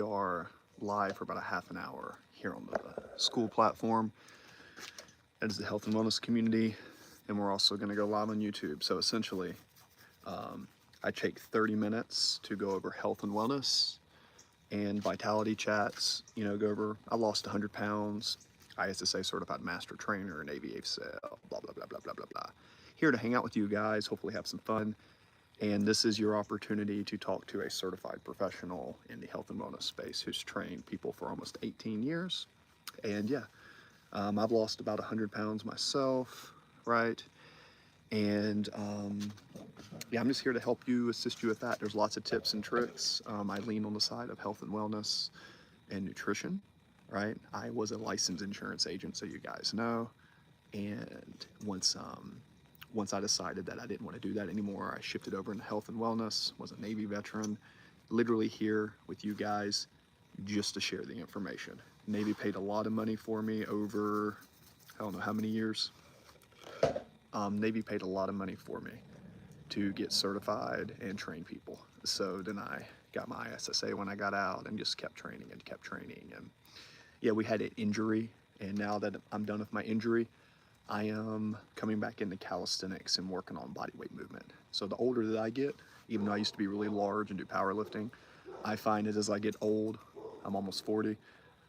are live for about a half an hour here on the school platform. That is the health and wellness community. And we're also going to go live on YouTube. So essentially, I take 30 minutes to go over health and wellness and vitality chats. Go over, I lost 100 pounds, ISSA certified master trainer, Navy AFSL, blah, blah, blah, blah, blah, blah, blah. Here to hang out with you guys, hopefully have some fun. And this is your opportunity to talk to a certified professional in the health and wellness space who's trained people for almost 18 years. And yeah, I've lost about 100 pounds myself, right? And yeah, I'm just here to help you, assist you with that. There's lots of tips and tricks. I lean on the side of health and wellness and nutrition, right? I was a licensed insurance agent, so you guys know. And once I decided that I didn't want to do that anymore, I shifted over into health and wellness, was a Navy veteran, literally here with you guys just to share the information. Navy paid a lot of money for me over, I don't know how many years. Navy paid a lot of money for me to get certified and train people. So then I got my ISSA when I got out and just kept training and kept training. And yeah, we had an injury, and now that I'm done with my injury, I am coming back into calisthenics and working on body weight movement. So the older that I get, even though I used to be really large and do powerlifting, I find that as I get old, I'm almost 40,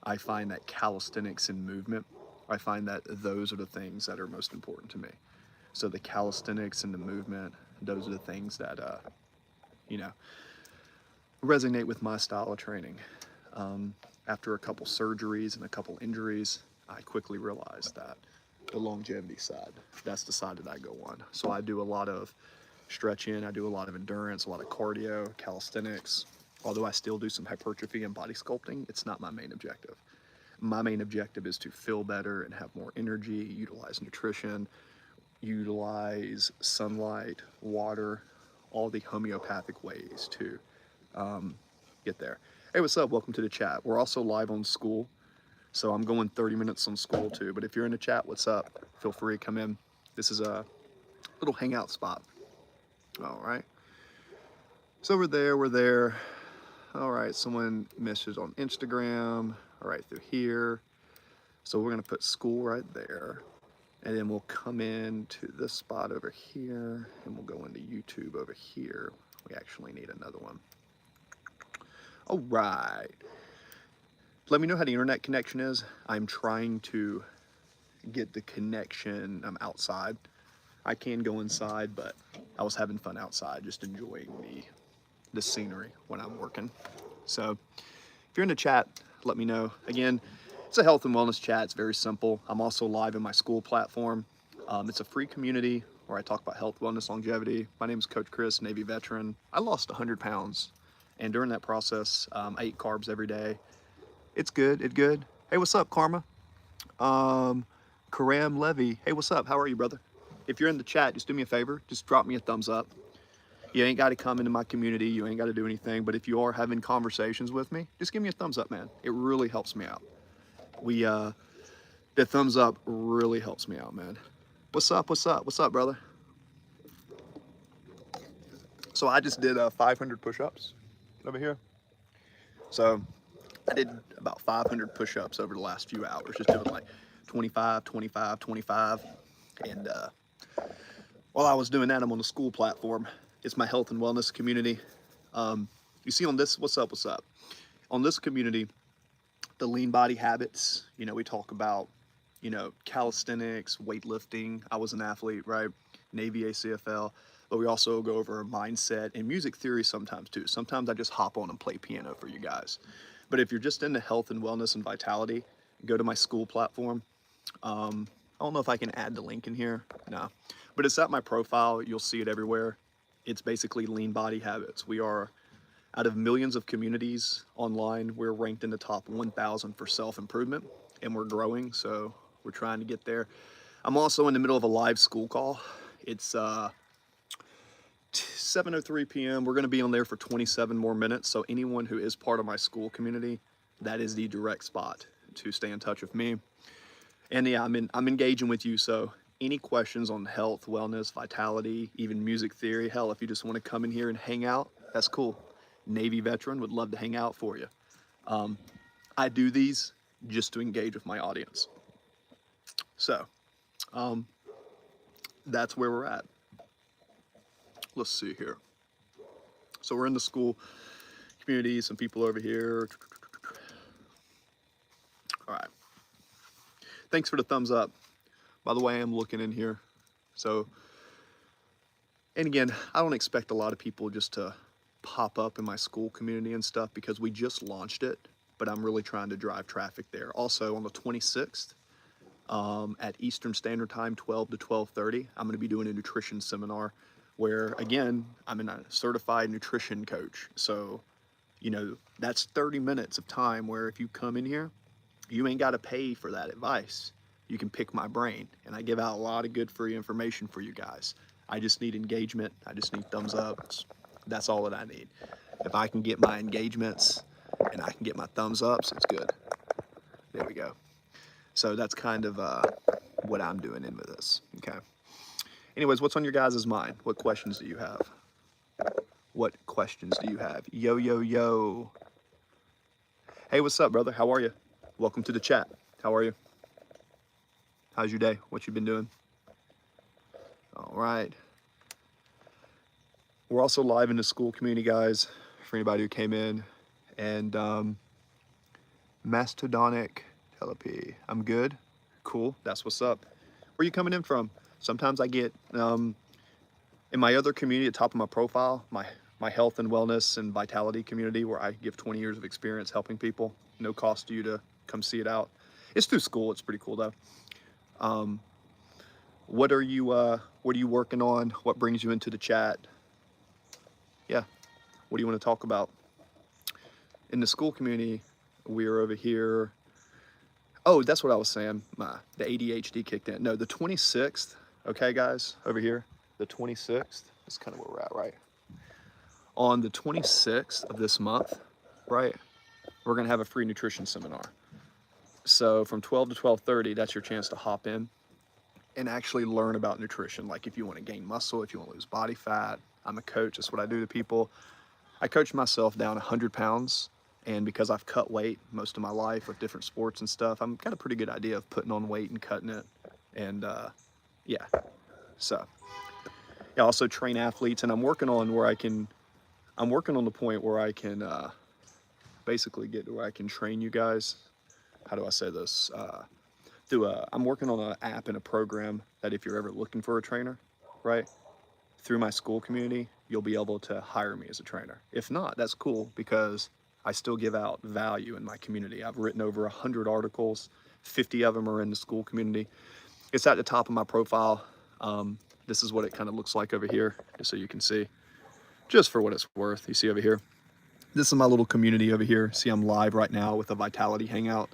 I find that calisthenics and movement, I find that those are the things that are most important to me. So the calisthenics and the movement, those are the things that, resonate with my style of training. After a couple surgeries and a couple injuries, I quickly realized that the longevity side, that's the side that I go on. So I do a lot of stretching, I do a lot of endurance, a lot of cardio, calisthenics. Although I still do some hypertrophy and body sculpting, it's not my main objective. My main objective is to feel better and have more energy, utilize nutrition, utilize sunlight, water, all the homeopathic ways to get there. Hey, what's up? Welcome to the chat. We're also live on school. So I'm going 30 minutes on school too, but if you're in the chat, what's up? Feel free to come in. This is a little hangout spot. All right. So we're there. All right, someone messaged on Instagram. All right, through here. So we're gonna put school right there. And then we'll come in to this spot over here and we'll go into YouTube over here. We actually need another one. All right. Let me know how the internet connection is. I'm trying to get the connection. I'm outside. I can go inside, but I was having fun outside, just enjoying the scenery when I'm working. So if you're in the chat, let me know. Again, it's a health and wellness chat. It's very simple. I'm also live in my school platform. It's a free community where I talk about health, wellness, longevity. My name is Coach Chris, Navy veteran. I lost 100 pounds. And during that process, I ate carbs every day. It's good. It's good. Hey, what's up, Karma? Karam Levy. Hey, what's up? How are you, brother? If you're in the chat, just do me a favor. Just drop me a thumbs up. You ain't got to come into my community. You ain't got to do anything. But if you are having conversations with me, just give me a thumbs up, man. It really helps me out. The thumbs up really helps me out, man. What's up? What's up? What's up, brother? So I just did 500 push-ups over here. So I did about 500 push-ups over the last few hours, just doing like 25, 25, 25. And while I was doing that, I'm on the school platform. It's my health and wellness community. You see on this, what's up, what's up? On this community, the lean body habits, we talk about, calisthenics, weightlifting. I was an athlete, right? Navy ACFL. But we also go over mindset and music theory sometimes too. Sometimes I just hop on and play piano for you guys. But if you're just into health and wellness and vitality, go to my school platform. I don't know if I can add the link in here. No, but it's at my profile. You'll see it everywhere. It's basically lean body habits. We are, out of millions of communities online, we're ranked in the top 1,000 for self-improvement, and we're growing, so we're trying to get there. I'm also in the middle of a live school call. It's 7:03 p.m. We're going to be on there for 27 more minutes. So anyone who is part of my school community, that is the direct spot to stay in touch with me. And yeah, I'm engaging with you. So any questions on health, wellness, vitality, even music theory, hell, if you just want to come in here and hang out, that's cool. Navy veteran, would love to hang out for you. I do these just to engage with my audience. So that's where we're at. Let's see here. So we're in the school community, some people over here. All right. Thanks for the thumbs up. By the way, I'm looking in here. So, and again, I don't expect a lot of people just to pop up in my school community and stuff because we just launched it, but I'm really trying to drive traffic there. Also on the 26th, at Eastern Standard Time, 12 to 12:30, I'm gonna be doing a nutrition seminar where, again, I'm a certified nutrition coach. So, you know, that's 30 minutes of time where if you come in here, you ain't gotta pay for that advice. You can pick my brain, and I give out a lot of good free information for you guys. I just need engagement. I just need thumbs up. That's all that I need. If I can get my engagements and I can get my thumbs ups, it's good. There we go. So that's kind of what I'm doing in with this, okay? Anyways, what's on your guys' mind? What questions do you have? What questions do you have? Yo, yo, yo. Hey, what's up, brother? How are you? Welcome to the chat. How are you? How's your day? What you been doing? All right. We're also live in the school community, guys, for anybody who came in. And Mastodonic Telepy. I'm good. Cool. That's what's up. Where are you coming in from? Sometimes I get, in my other community at the top of my profile, my health and wellness and vitality community, where I give 20 years of experience helping people. No cost to you to come see it out. It's through school. It's pretty cool, though. What are you working on? What brings you into the chat? Yeah. What do you want to talk about? In the school community, we are over here. Oh, that's what I was saying. The ADHD kicked in. No, the 26th. Okay, guys, over here. The 26th. That's kind of where we're at, right? On the 26th of this month, right? We're going to have a free nutrition seminar. So from 12 to 12:30, that's your chance to hop in and actually learn about nutrition. Like if you want to gain muscle, if you want to lose body fat. I'm a coach. That's what I do to people. I coach myself down 100 pounds. And because I've cut weight most of my life with different sports and stuff, I'm got a pretty good idea of putting on weight and cutting it. And yeah, so I also train athletes, and I'm working on the point where I can basically get to where I can train you guys. How do I say this? I'm working on an app and a program that if you're ever looking for a trainer, right? Through my school community, you'll be able to hire me as a trainer. If not, that's cool because I still give out value in my community. I've written over 100 articles, 50 of them are in the school community. It's at the top of my profile. This is what it kind of looks like over here, just so you can see, just for what it's worth. You see over here, this is my little community over here. See, I'm live right now with a Vitality Hangout.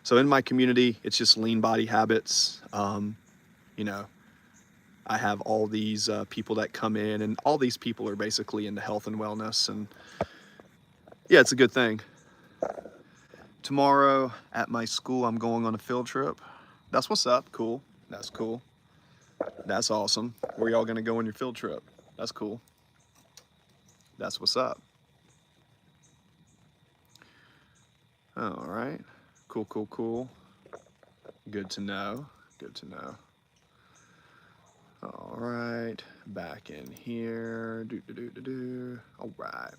So in my community, it's just lean body habits. You know, I have all these people that come in, and all these people are basically into health and wellness, and yeah, it's a good thing. Tomorrow at my school, I'm going on a field trip. That's what's up. Cool. That's cool. That's awesome. Where y'all gonna go on your field trip? That's cool. That's what's up. All right. Cool, cool, cool. Good to know. Good to know. All right. Back in here. All right.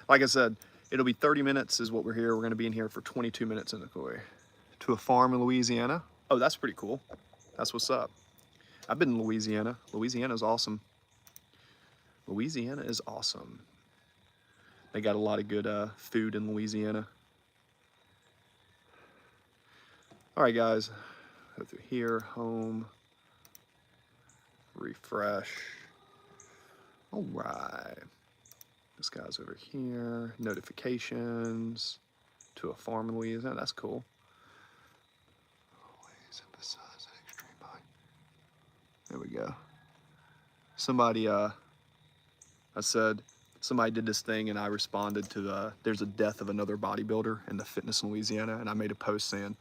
Like I said, it'll be 30 minutes is what we're here. We're going to be in here for 22 minutes in the Koi. To a farm in Louisiana. Oh, that's pretty cool. That's what's up. I've been in Louisiana. Louisiana is awesome. Louisiana is awesome. They got a lot of good food in Louisiana. All right, guys. Go through here, home, refresh. All right. This guy's over here. Notifications. To a farm in Louisiana. That's cool. Always emphasize that extreme body. There we go. Somebody, I said, somebody did this thing and I responded to there's a death of another bodybuilder in the fitness in Louisiana. And I made a post saying,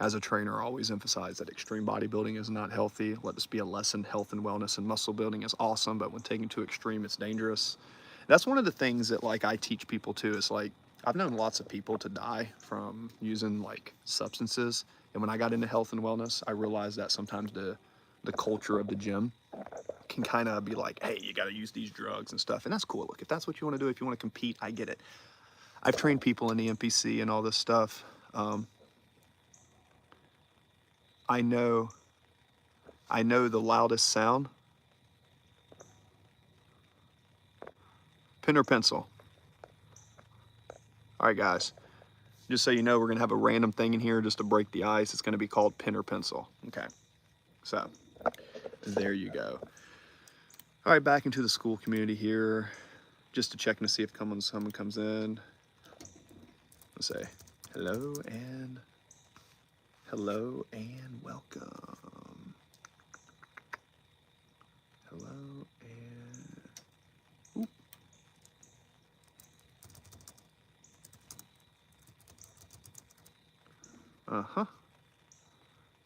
as a trainer, I always emphasize that extreme bodybuilding is not healthy. Let this be a lesson. Health and wellness and muscle building is awesome, but when taken to extreme, it's dangerous. That's one of the things that like I teach people too. Is like, I've known lots of people to die from using like substances. And when I got into health and wellness, I realized that sometimes the culture of the gym can kind of be like, hey, you got to use these drugs and stuff. And that's cool. Look, if that's what you want to do, if you want to compete, I get it. I've trained people in the NPC and all this stuff. I know the loudest sound. Pen or pencil? All right, guys. Just so you know, we're gonna have a random thing in here just to break the ice. It's gonna be called pen or pencil. Okay. So there you go. All right, back into the school community here, just to check to see if someone comes in. Let's say hello and welcome. Hello and ooh. Uh-huh.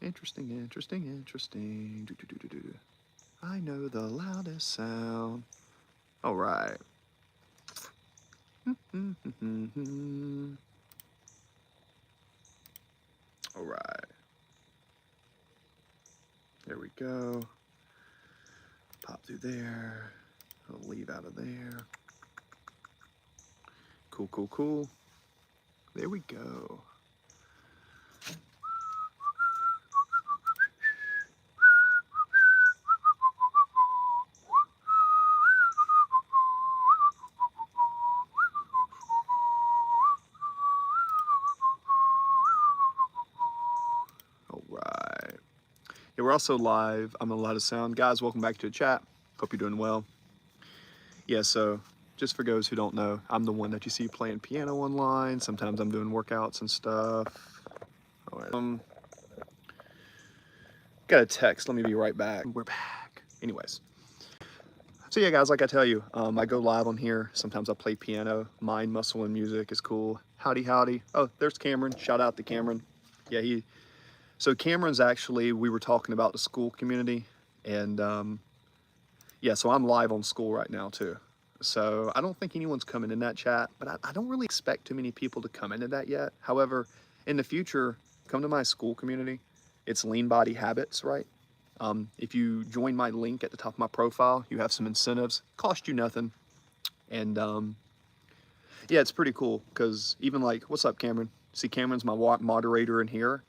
Interesting, interesting, interesting. I know the loudest sound. All right. All right. There we go. Pop through there. I'll leave out of there. Cool, cool, cool. There we go. All right. Yeah, we're also live. I'm a lot of sound. Guys, welcome back to the chat. Hope you're doing well. Yeah, so just for those who don't know, I'm the one that you see playing piano online. Sometimes I'm doing workouts and stuff. All right. Got a text. Let me be right back. We're back. Anyways. So yeah, guys, like I tell you, I go live on here. Sometimes I play piano. Mind, muscle, and music is cool. Howdy, howdy. Oh, there's Cameron. Shout out to Cameron. Yeah, so Cameron's actually, we were talking about the school community. And yeah, so I'm live on school right now too. So I don't think anyone's coming in that chat, but I don't really expect too many people to come into that yet. However, in the future, come to my school community. It's Lean Body Habits, right? If you join my link at the top of my profile, you have some incentives. Cost you nothing. And yeah, it's pretty cool because even like, what's up, Cameron? See, Cameron's my moderator in here.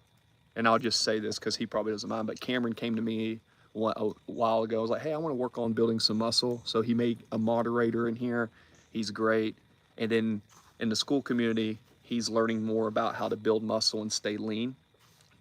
And I'll just say this because he probably doesn't mind, but Cameron came to me a while ago. I was like, hey, I want to work on building some muscle. So he made a moderator in here. He's great. And then in the school community, he's learning more about how to build muscle and stay lean.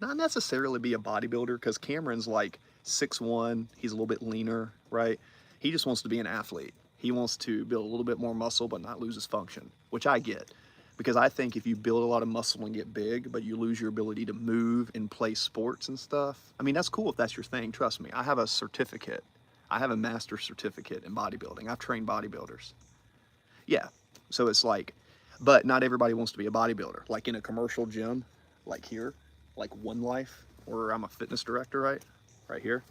Not necessarily be a bodybuilder because Cameron's like 6'1", he's a little bit leaner, right? He just wants to be an athlete. He wants to build a little bit more muscle but not lose his function, which I get. Because I think if you build a lot of muscle and get big, but you lose your ability to move and play sports and stuff, I mean, that's cool if that's your thing, trust me. I have a certificate. I have a master's certificate in bodybuilding. I've trained bodybuilders. Yeah, so it's like, but not everybody wants to be a bodybuilder. Like in a commercial gym, like here, like One Life, where I'm a fitness director, right? Right here.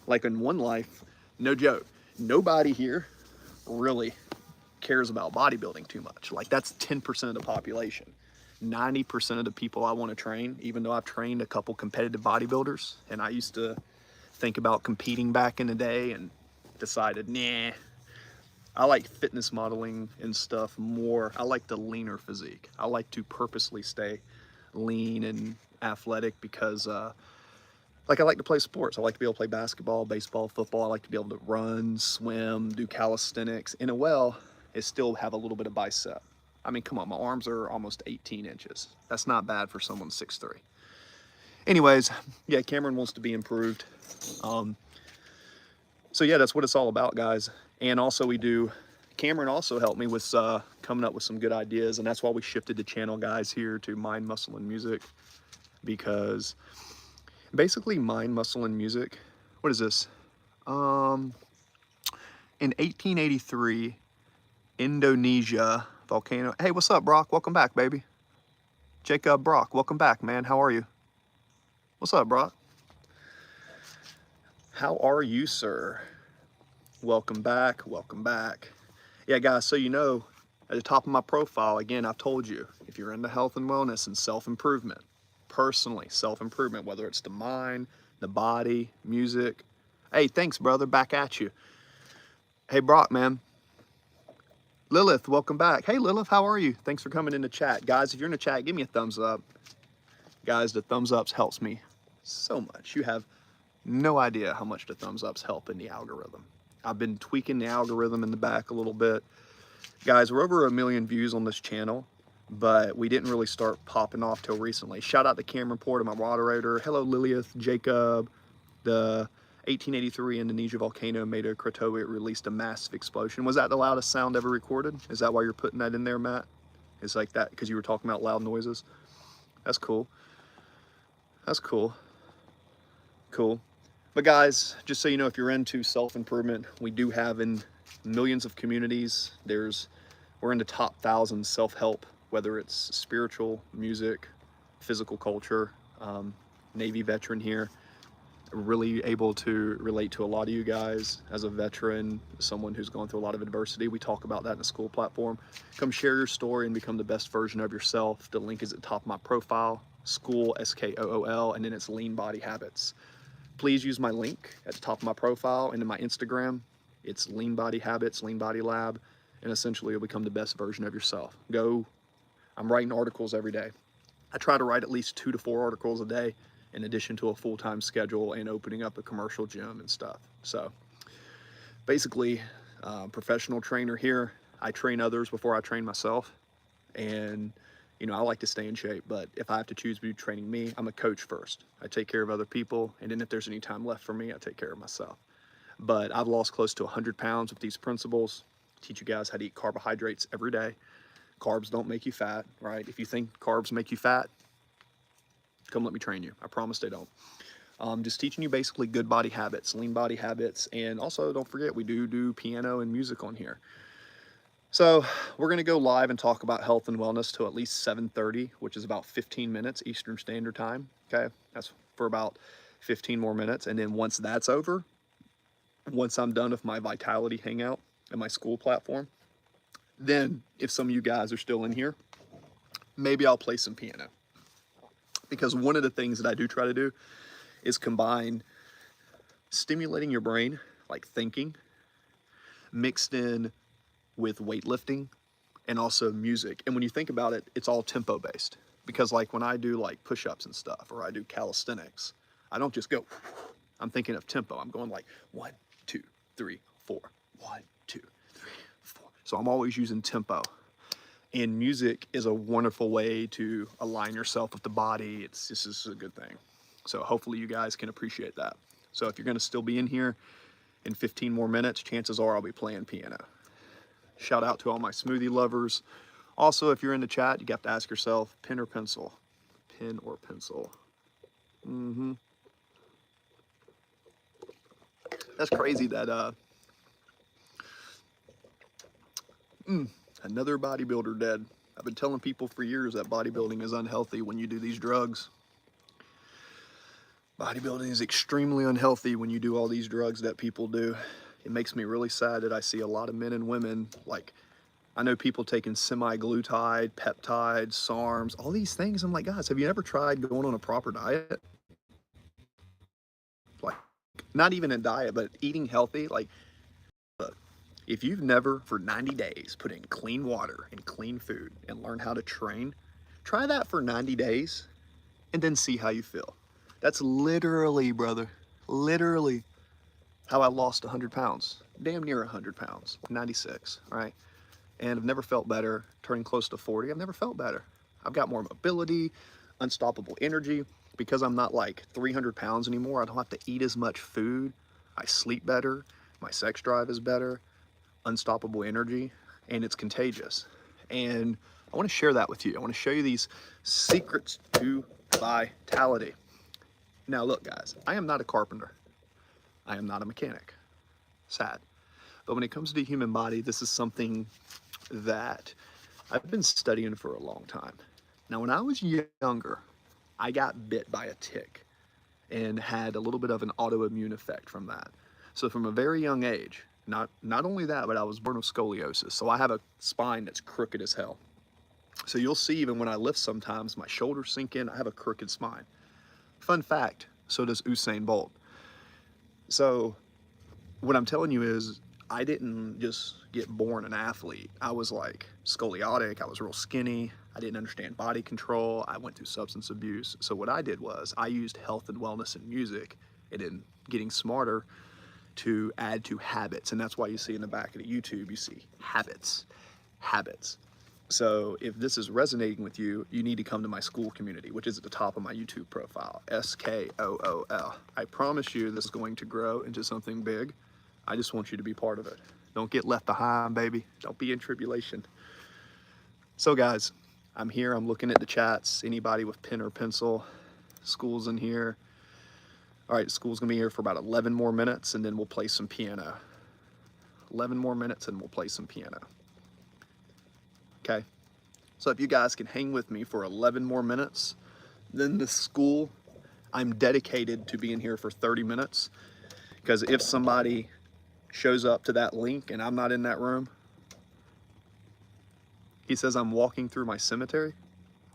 Like in One Life, no joke, nobody here really cares about bodybuilding too much. Like that's 10% of the population. 90% of the people I want to train, even though I've trained a couple competitive bodybuilders, and I used to think about competing back in the day and decided, nah, I like fitness modeling and stuff more. I like the leaner physique. I like to purposely stay lean and athletic because like I like to play sports. I like to be able to play basketball, baseball, football. I like to be able to run, swim, do calisthenics. In a well, it still have a little bit of bicep. I mean, come on, my arms are almost 18 inches. That's not bad for someone 6'3". Anyways, yeah, Cameron wants to be improved. So yeah, that's what it's all about, guys. And also Cameron also helped me with coming up with some good ideas, and that's why we shifted the channel, guys, here to Mind, Muscle, and Music, because basically Mind, Muscle, and Music, what is this? In 1883, Indonesia volcano. Hey, what's up, Brock? Welcome back, baby. Jacob Brock, welcome back, man. How are you? What's up, Brock? How are you, sir? Welcome back, welcome back. Yeah, guys, so you know, At the top of my profile, again, I've told you, if you're into health and wellness and self-improvement, personally, self-improvement, whether it's the mind, the body, music. Hey, thanks, brother. Back at you. Hey, Brock, man. Lilith, welcome back. Hey, Lilith, how are you? Thanks for coming in the chat. Guys, if you're in the chat, give me a thumbs up. Guys, the thumbs ups helps me so much. You have no idea how much the thumbs ups help in the algorithm. I've been tweaking the algorithm in the back a little bit. Guys, we're over 1 million views on this channel, but we didn't really start popping off till recently. Shout out to Cameron Porter, my moderator. Hello, Lilith, Jacob. The 1883 Indonesia volcano made a Krakatoa. It released a massive explosion. Was that the loudest sound ever recorded? Is that why you're putting that in there, Matt? It's like that because you were talking about loud noises? That's cool. That's cool. Cool. But guys, just so you know, if you're into self-improvement, we do have in millions of communities. We're in the top 1,000 self-help, whether it's spiritual, music, physical culture. Navy veteran here, really able to relate to a lot of you guys as a veteran, someone who's gone through a lot of adversity. We talk about that in the school platform. Come share your story and become the best version of yourself. The link is at the top of my profile, school, SKOOL, and then it's Lean Body Habits. Please use my link at the top of my profile and in my Instagram. It's Lean Body Habits, Lean Body Lab, and essentially you'll become the best version of yourself. I'm writing articles every day. I try to write at least 2 to 4 articles a day in addition to a full-time schedule and opening up a commercial gym and stuff. So basically, professional trainer here. I train others before I train myself. And you know, I like to stay in shape, but if I have to choose between training me, I'm a coach first. I take care of other people, and then if there's any time left for me, I take care of myself. But I've lost close to 100 pounds with these principles. Teach you guys how to eat carbohydrates every day. Carbs don't make you fat, right? If you think carbs make you fat, come let me train you. I promise they don't. Just teaching you basically good body habits, lean body habits, and also don't forget we do piano and music on here. So we're going to go live and talk about health and wellness till at least 7:30, which is about 15 minutes Eastern Standard Time. Okay, that's for about 15 more minutes. And then once that's over, once I'm done with my Vitality Hangout and my school platform, then if some of you guys are still in here, maybe I'll play some piano. Because one of the things that I do try to do is combine stimulating your brain, like thinking, mixed in with weightlifting and also music. And when you think about it, it's all tempo based. Because like when I do like push-ups and stuff, or I do calisthenics, I don't just go, I'm thinking of tempo. I'm going like 1, 2, 3, 4, 1, 2, 3, 4. So I'm always using tempo. And music is a wonderful way to align yourself with the body. This is a good thing. So hopefully you guys can appreciate that. So if you're gonna still be in here in 15 more minutes, chances are I'll be playing piano. Shout out to all my smoothie lovers. Also, if you're in the chat, you have to ask yourself, pen or pencil? Pen or pencil? That's crazy that another bodybuilder dead. I've been telling people for years that bodybuilding is unhealthy when you do these drugs. Bodybuilding is extremely unhealthy when you do all these drugs that people do. It makes me really sad that I see a lot of men and women, like, I know people taking semi-glutide, peptides, SARMs, all these things. I'm like, guys, have you ever tried going on a proper diet? Like, not even a diet, but eating healthy. Like, look, if you've never for 90 days put in clean water and clean food and learn how to train, try that for 90 days and then see how you feel. That's literally, brother, literally how I lost 100 pounds, damn near 100 pounds, 96, right? And I've never felt better. Turning close to 40, I've never felt better. I've got more mobility, unstoppable energy. Because I'm not like 300 pounds anymore, I don't have to eat as much food. I sleep better, my sex drive is better, unstoppable energy, and it's contagious. And I want to share that with you. I want to show you these secrets to vitality. Now look, guys, I am not a carpenter. I am not a mechanic. Sad. But when it comes to the human body, this is something that I've been studying for a long time. Now, when I was younger, I got bit by a tick and had a little bit of an autoimmune effect from that. So from a very young age, Not only that, but I was born with scoliosis. So I have a spine that's crooked as hell. So you'll see even when I lift sometimes, my shoulders sink in, I have a crooked spine. Fun fact, so does Usain Bolt. So what I'm telling you is I didn't just get born an athlete. I was like scoliotic, I was real skinny, I didn't understand body control, I went through substance abuse. So what I did was I used health and wellness and music and in getting smarter to add to habits. And that's why you see in the back of the YouTube, you see habits. So if this is resonating with you, you need to come to my school community, which is at the top of my YouTube profile, SKOOL. I promise you this is going to grow into something big. I just want you to be part of it. Don't get left behind, baby. Don't be in tribulation. So guys, I'm here, I'm looking at the chats. Anybody with pen or pencil, school's in here. All right, school's gonna be here for about 11 more minutes and then we'll play some piano. 11 more minutes and we'll play some piano. Okay, so if you guys can hang with me for 11 more minutes, then the school, I'm dedicated to being here for 30 minutes because if somebody shows up to that link and I'm not in that room, he says I'm walking through my cemetery.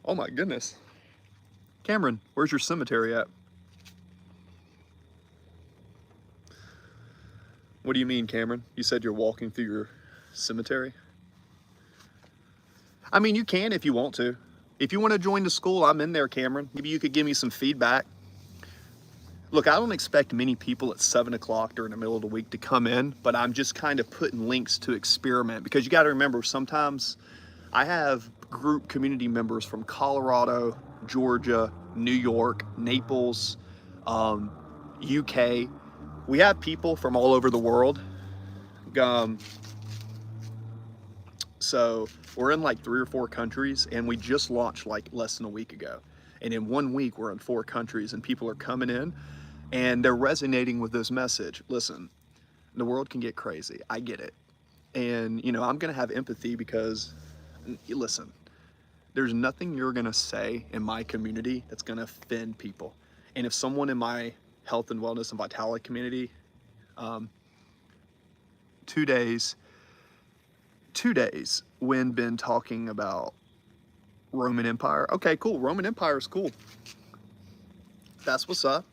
Oh my goodness. Cameron, where's your cemetery at? What do you mean, Cameron? You said you're walking through your cemetery? I mean, you can if you want to. If you want to join the school, I'm in there, Cameron. Maybe you could give me some feedback. Look, I don't expect many people at 7 o'clock during the middle of the week to come in, but I'm just kind of putting links to experiment because you got to remember sometimes I have group community members from Colorado, Georgia, New York, Naples, UK. We have people from all over the world. So we're in like 3 or 4 countries and we just launched like less than a week ago. And in 1 week, we're in 4 countries and people are coming in and they're resonating with this message. Listen, the world can get crazy. I get it. And, you know, I'm going to have empathy because, listen, there's nothing you're going to say in my community that's going to offend people. And if someone in my health and wellness and vitality community, 2 days when been talking about Roman Empire. Okay, cool. Roman Empire is cool. That's what's up.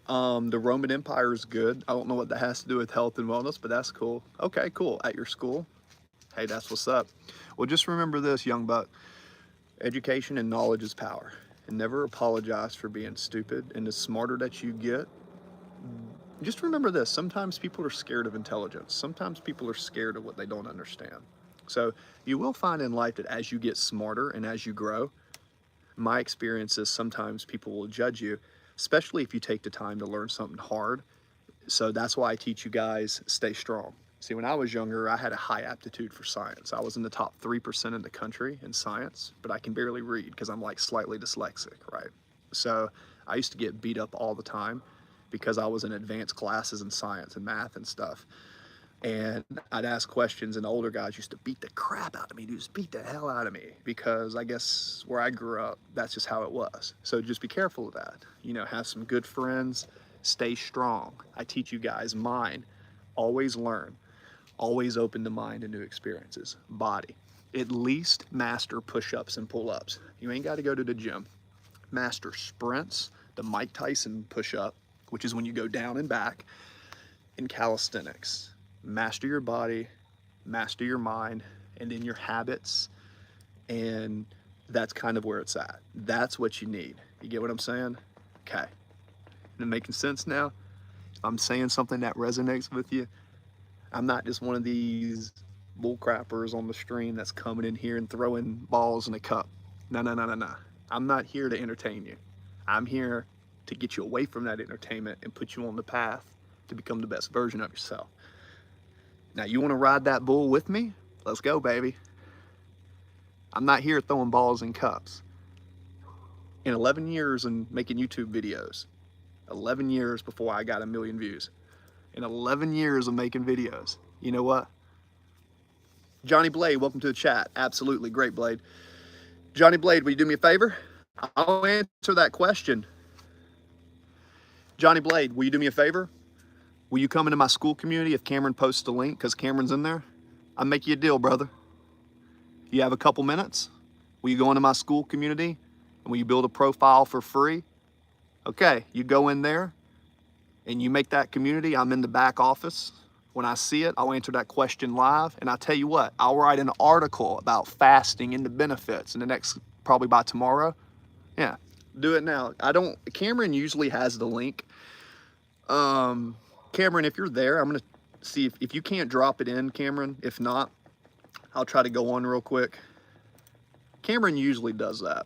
The Roman Empire is good. I don't know what that has to do with health and wellness, but that's cool. Okay, cool. At your school. Hey, that's what's up. Well, just remember this, young buck. Education and knowledge is power. And never apologize for being stupid. And the smarter that you get, just remember this. Sometimes people are scared of intelligence. Sometimes people are scared of what they don't understand. So you will find in life that as you get smarter and as you grow, my experience is sometimes people will judge you, especially if you take the time to learn something hard. So that's why I teach you guys, stay strong. See, when I was younger, I had a high aptitude for science. I was in the top 3% in the country in science, but I can barely read because I'm like slightly dyslexic, right? So I used to get beat up all the time because I was in advanced classes in science and math and stuff. And I'd ask questions and the older guys used to beat the crap out of me, just beat the hell out of me because I guess where I grew up, that's just how it was. So just be careful of that. You know, have some good friends, stay strong. I teach you guys mind, always learn, always open the mind to new experiences. Body, at least master push-ups and pull-ups. You ain't got to go to the gym. Master sprints, the Mike Tyson push-up, which is when you go down and back, and calisthenics. Master your body, master your mind, and then your habits, and that's kind of where it's at. That's what you need. You get what I'm saying? Okay. Is it making sense now? If I'm saying something that resonates with you, I'm not just one of these bull crappers on the stream that's coming in here and throwing balls in a cup. No. I'm not here to entertain you. I'm here to get you away from that entertainment and put you on the path to become the best version of yourself. Now, you want to ride that bull with me? Let's go, baby. I'm not here throwing balls in cups. In 11 years and making YouTube videos, 11 years before I got 1 million views, in 11 years of making videos, you know what? Johnny Blade, welcome to the chat. Absolutely, great, Blade. Johnny Blade, will you do me a favor? I'll answer that question. Johnny Blade, will you do me a favor? Will you come into my school community if Cameron posts a link? Because Cameron's in there. I'll make you a deal, brother. You have a couple minutes? Will you go into my school community? And will you build a profile for free? Okay, you go in there and you make that community. I'm in the back office. When I see it, I'll answer that question live. And I'll tell you what, I'll write an article about fasting and the benefits in the next, probably by tomorrow. Yeah, do it now. Cameron usually has the link. Cameron, if you're there, I'm gonna see if you can't drop it in, Cameron. If not, I'll try to go on real quick. Cameron usually does that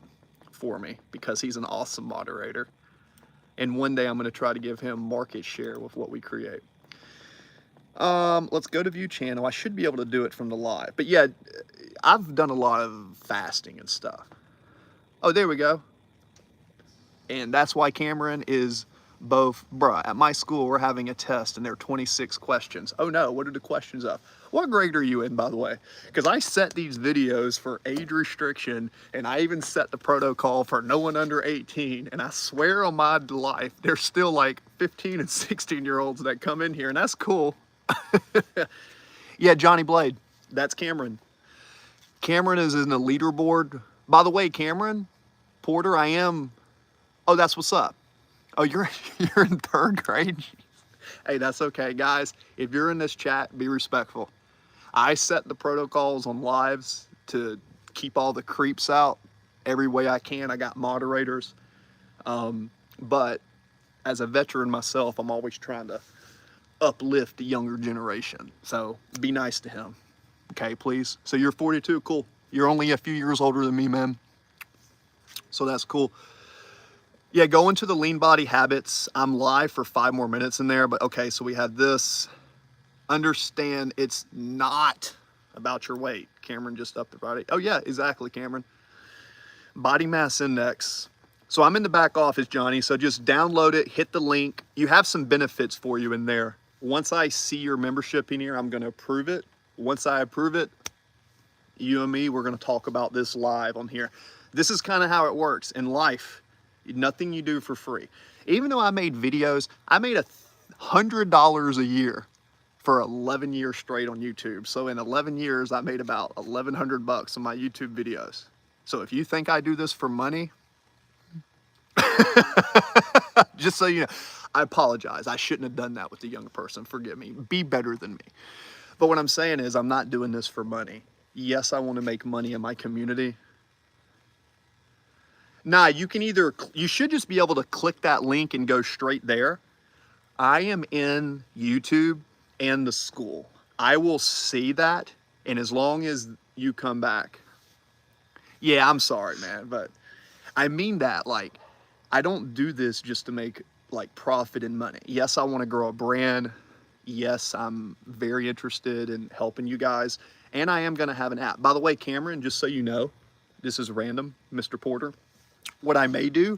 for me because he's an awesome moderator. And one day I'm gonna try to give him market share with what we create. Let's go to view channel. I should be able to do it from the live. But yeah, I've done a lot of fasting and stuff. Oh, there we go. And that's why Cameron is both, bruh, at my school, we're having a test and there are 26 questions. Oh no, what are the questions of? What grade are you in, by the way? Because I set these videos for age restriction and I even set the protocol for no one under 18. And I swear on my life, there's still like 15 and 16-year-olds that come in here and that's cool. Yeah, Johnny Blade, that's Cameron. Cameron is in the leaderboard. By the way, Cameron Porter, oh, that's what's up. Oh, you're in 3rd grade? Hey, that's okay, guys. If you're in this chat, be respectful. I set the protocols on lives to keep all the creeps out every way I can. I got moderators. But as a veteran myself, I'm always trying to uplift the younger generation. So be nice to him. Okay, please. So you're 42, cool. You're only a few years older than me, man. So that's cool. Yeah, go into the lean body habits. I'm live for 5 more minutes in there, but okay, so we have this. Understand it's not about your weight. Cameron just upped the body. Oh yeah, exactly, Cameron. Body mass index. So I'm in the back office, Johnny, so just download it, hit the link. You have some benefits for you in there. Once I see your membership in here, I'm gonna approve it. Once I approve it, you and me, we're gonna talk about this live on here. This is kind of how it works in life. Nothing you do for free. Even though I made videos, I made $100 a year for 11 years straight on YouTube. So in 11 years, I made about 1,100 bucks on my YouTube videos. So if you think I do this for money, just so you know, I apologize. I shouldn't have done that with the young person. Forgive me. Be better than me. But what I'm saying is I'm not doing this for money. Yes, I want to make money in my community. Nah, you should just be able to click that link and go straight there. I am in YouTube and the school. I will see that, and as long as you come back. Yeah, I'm sorry, man, but I mean that, like, I don't do this just to make, like, profit and money. Yes, I want to grow a brand. Yes, I'm very interested in helping you guys, and I am going to have an app. By the way, Cameron, just so you know, this is random, Mr. Porter. What I may do,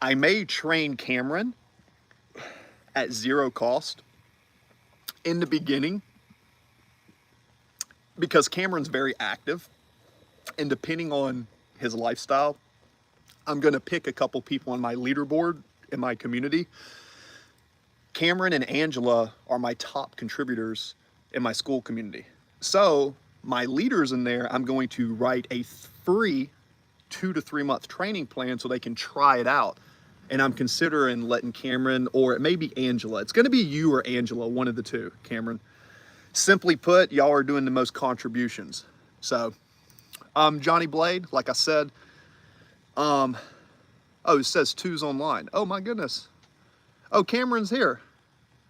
I may train Cameron at 0 cost in the beginning because Cameron's very active, and depending on his lifestyle, I'm going to pick a couple people on my leaderboard in my community. Cameron and Angela are my top contributors in my school community. So my leaders in there, I'm going to write a free 2 to 3 month training plan so they can try it out. And I'm considering letting Cameron, or it may be Angela. It's going to be you or Angela, one of the two, Cameron. Simply put, y'all are doing the most contributions. So, Johnny Blade, like I said, oh, it says 2's online. Oh my goodness. Oh, Cameron's here.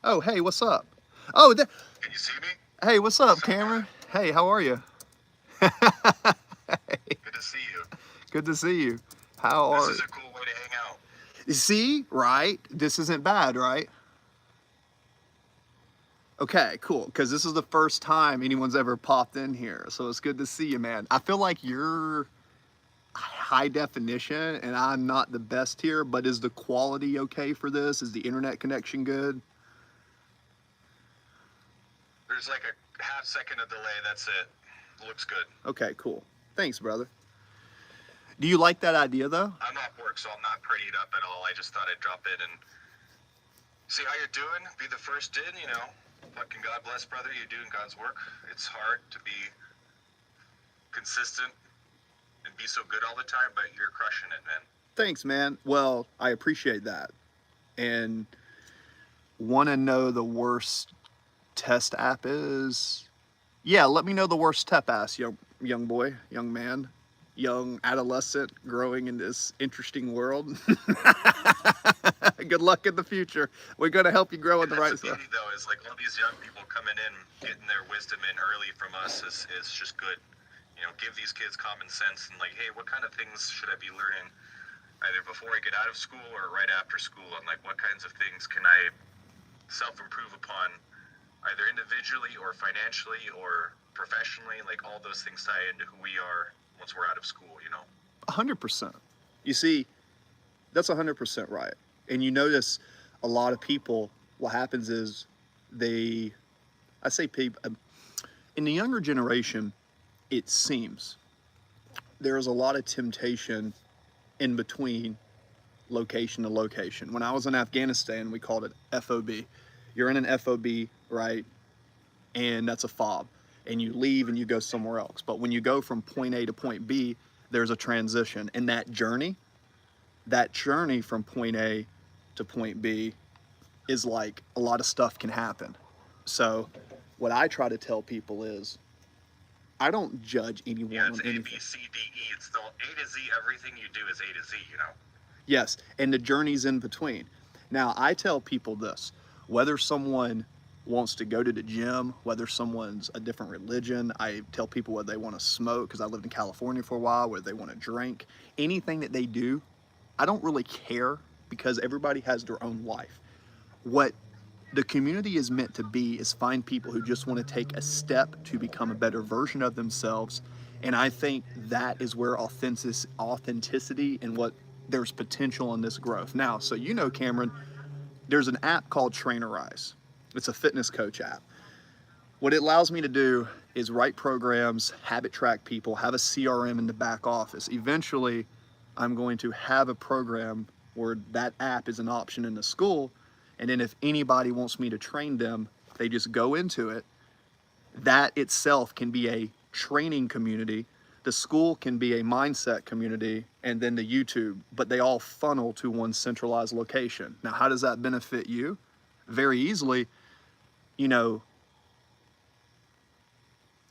Oh, hey, what's up? Oh, can you see me? Hey, what's up, Cameron? Hey, how are you? Hey. Good to see you. Good to see you. How are you? This is a cool way to hang out. You see, right? This isn't bad, right? Okay, cool. Because this is the first time anyone's ever popped in here. So it's good to see you, man. I feel like you're high definition and I'm not the best here, but is the quality okay for this? Is the internet connection good? There's like a half second of delay, that's it. Looks good. Okay, cool. Thanks, brother. Do you like that idea though? I'm off work, so I'm not prettied up at all. I just thought I'd drop in and see how you're doing. Be the first in, you know. Fucking God bless, brother. You're doing God's work. It's hard to be consistent and be so good all the time, but you're crushing it, man. Thanks, man. Well, I appreciate that. And want to know the worst test app is? Yeah, let me know the worst test app, young boy, young man, young adolescent growing in this interesting world. Good luck in the future. We're going to help you grow in the right stuff. That's the beauty, though, is like all these young people coming in, getting their wisdom in early from us is just good. You know, give these kids common sense and like, hey, what kind of things should I be learning either before I get out of school or right after school? And like, what kinds of things can I self-improve upon either individually or financially or professionally? Like all those things tie into who we are once we're out of school, you know? 100%. You see, that's 100% right. And you notice a lot of people, what happens is in the younger generation, it seems there is a lot of temptation in between location to location. When I was in Afghanistan, we called it FOB. You're in an FOB, right? And that's a fob. And you leave and you go somewhere else. But when you go from point A to point B, there's a transition. And that journey from point A to point B is like a lot of stuff can happen. So what I try to tell people is I don't judge anyone Yeah, it's on A, anything. B, C, D, E. It's still A to Z. Everything you do is A to Z, you know? Yes, and the journey's in between. Now, I tell people this, whether someone wants to go to the gym, whether someone's a different religion, I tell people whether they want to smoke, because I lived in California for a while, whether they want to drink, anything that they do, I don't really care because everybody has their own life. What the community is meant to be is find people who just want to take a step to become a better version of themselves. And I think that is where authenticity and what there's potential in this growth. Now, so you know, Cameron, there's an app called Trainerize. It's a fitness coach app. What it allows me to do is write programs, habit track people, have a CRM in the back office. Eventually, I'm going to have a program where that app is an option in the school. And then if anybody wants me to train them, they just go into it. That itself can be a training community. The school can be a mindset community, and then the YouTube, but they all funnel to one centralized location. Now, how does that benefit you? Very easily, you know,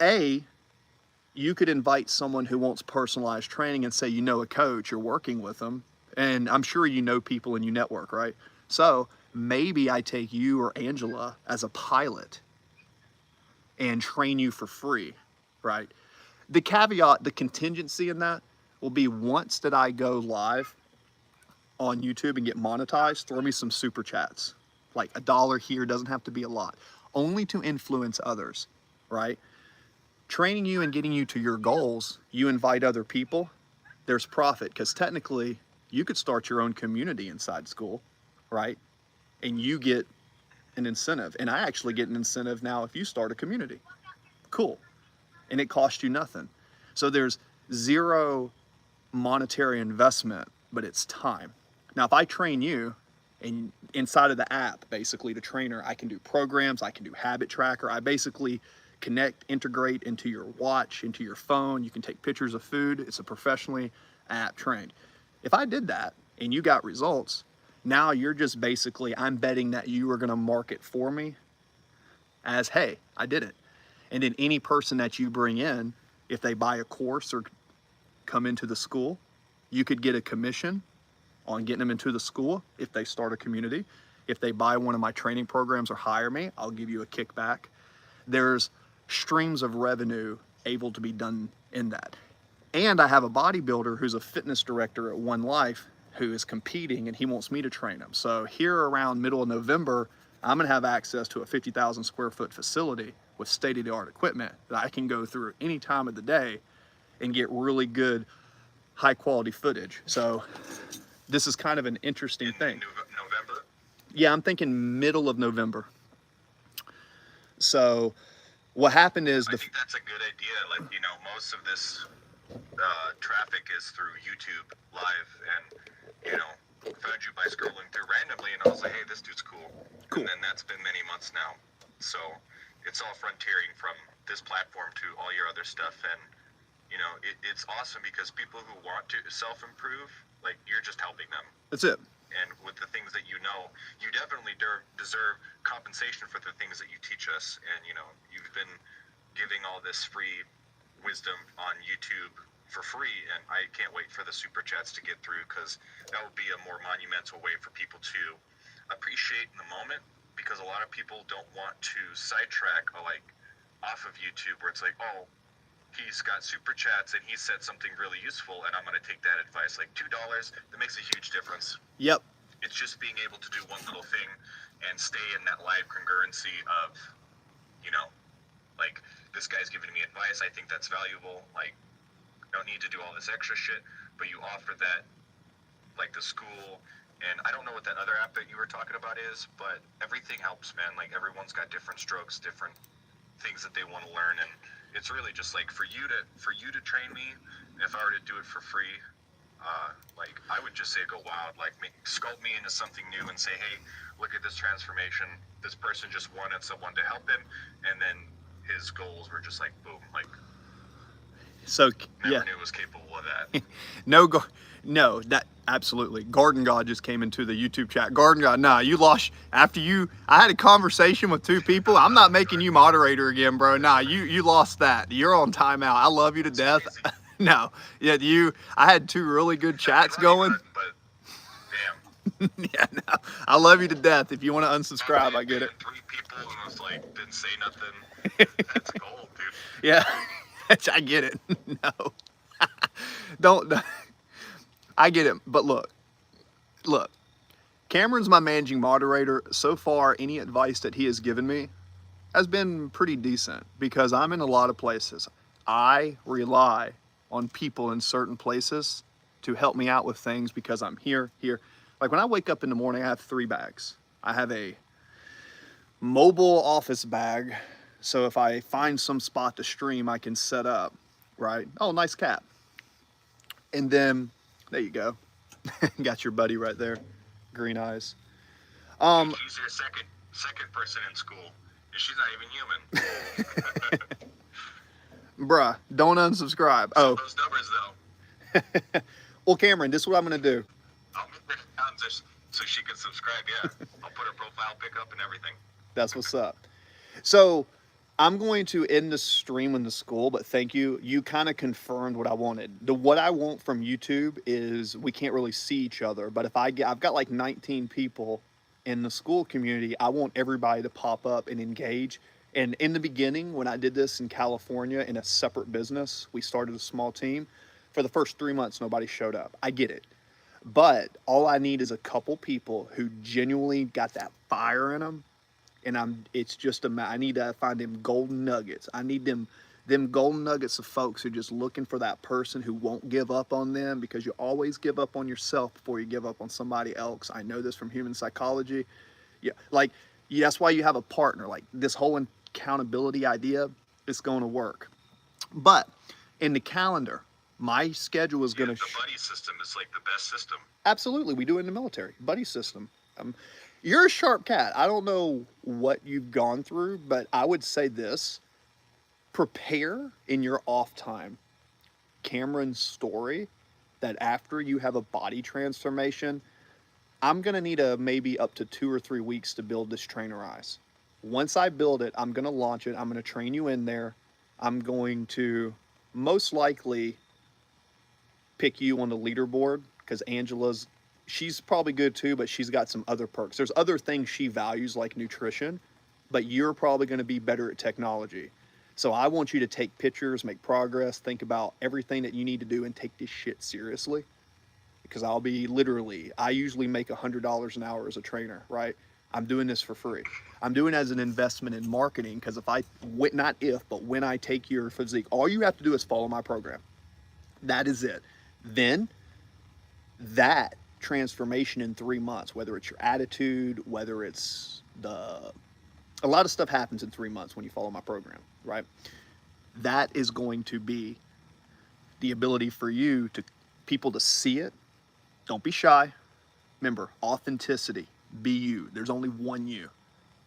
you could invite someone who wants personalized training and say, you know, a coach, you're working with them, and I'm sure you know people and you network, right? So maybe I take you or Angela as a pilot and train you for free, right? The caveat, the contingency in that will be once that I go live on YouTube and get monetized, throw me some super chats. Like $1 here, doesn't have to be a lot. Only to influence others, right? Training you and getting you to your goals, you invite other people, there's profit. Because technically, you could start your own community inside school, right? And you get an incentive. And I actually get an incentive now if you start a community. Cool. And it costs you nothing. So there's zero monetary investment, but it's time. Now, if I train you, and inside of the app, basically the trainer, I can do programs, I can do habit tracker. I basically connect, integrate into your watch, into your phone. You can take pictures of food. It's a professionally app trained. If I did that and you got results, now you're just basically, I'm betting that you are gonna market for me as, hey, I did it. And then any person that you bring in, if they buy a course or come into the school, you could get a commission on getting them into the school if they start a community. If they buy one of my training programs or hire me, I'll give you a kickback. There's streams of revenue able to be done in that. And I have a bodybuilder who's a fitness director at One Life who is competing and he wants me to train him. So here around middle of November, I'm gonna have access to a 50,000 square foot facility with state-of-the-art equipment that I can go through any time of the day and get really good, high quality footage. So this is kind of an interesting thing. November? Yeah, I'm thinking middle of November. So what happened is I think that's a good idea. Like, you know, most of this traffic is through YouTube Live, and, you know, found you by scrolling through randomly, and I was like, hey, this dude's cool. Cool. And then that's been many months now. So it's all frontiering from this platform to all your other stuff. And, you know, it's awesome because people who want to self-improve, like, you're just helping them. That's it. And with the things that you know, you definitely deserve compensation for the things that you teach us. And, you know, you've been giving all this free wisdom on YouTube for free, and I can't wait for the super chats to get through, because that would be a more monumental way for people to appreciate in the moment, because a lot of people don't want to sidetrack like off of YouTube where it's like, oh, he's got super chats and he said something really useful and I'm going to take that advice. Like $2, that makes a huge difference. Yep. It's just being able to do one little thing and stay in that live congruency of, you know, like, this guy's giving me advice, I think that's valuable, like, don't need to do all this extra shit, but you offer that, like the school, and I don't know what that other app that you were talking about is, but everything helps, man. Like, everyone's got different strokes, different things that they want to learn, and it's really just like for you to train me. If I were to do it for free, like, I would just say go wild, like, sculpt me into something new and say, hey, look at this transformation. This person just wanted someone to help him, and then his goals were just like boom, like. So Never knew it was capable of that. No, that absolutely. Garden God just came into the YouTube chat. Garden God, nah, you lost after I had a conversation with 2 people. I'm not making you moderator again, bro. Nah, you lost that. You're on timeout. I love you to death. No, yeah, I had 2 really good chats going. But damn. Yeah, no, I love you to death. If you want to unsubscribe, I get it. 3 people and was like, didn't say nothing. That's gold, dude. Yeah. I get it. No, don't. I get it. But look, Cameron's my managing moderator. So far, any advice that he has given me has been pretty decent because I'm in a lot of places. I rely on people in certain places to help me out with things because I'm here. Like when I wake up in the morning, I have 3 bags. I have a mobile office bag. So if I find some spot to stream, I can set up, right? Oh, nice cat. And then, there you go. Got your buddy right there. Green eyes. She's your second person in school. She's not even human. Bruh, don't unsubscribe. Oh. Those numbers, though. Well, Cameron, this is what I'm going to do. I'll make her count so she can subscribe, yeah. I'll put her profile pic up and everything. That's what's up. So, I'm going to end the stream in the school, but thank you. You kind of confirmed what I wanted. What I want from YouTube is we can't really see each other, but if I've got like 19 people in the school community, I want everybody to pop up and engage. And in the beginning, when I did this in California in a separate business, we started a small team. For the first 3 months, nobody showed up. I get it. But all I need is a couple people who genuinely got that fire in them. And I need to find them golden nuggets. I need them golden nuggets of folks who are just looking for that person who won't give up on them, because you always give up on yourself before you give up on somebody else. I know this from human psychology. Yeah, that's why you have a partner. Like this whole accountability idea is going to work. But in the calendar, my schedule is going to. The buddy system is like the best system. Absolutely, we do it in the military. Buddy system. You're a sharp cat. I don't know what you've gone through, but I would say this. Prepare in your off time Cameron's story that after you have a body transformation, I'm going to need maybe up to 2 or 3 weeks to build this trainer eyes. Once I build it, I'm going to launch it. I'm going to train you in there. I'm going to most likely pick you on the leaderboard because she's probably good too, but she's got some other perks. There's other things she values like nutrition, but you're probably going to be better at technology. So I want you to take pictures, make progress, think about everything that you need to do and take this shit seriously. Because I usually make $100 an hour as a trainer, right? I'm doing this for free. I'm doing it as an investment in marketing because when I take your physique, all you have to do is follow my program. That is it. Then that transformation in 3 months, whether it's your attitude, whether it's a lot of stuff happens in 3 months when you follow my program, right? That is going to be the ability for people to see it. Don't be shy. Remember, authenticity, be you. There's only one you.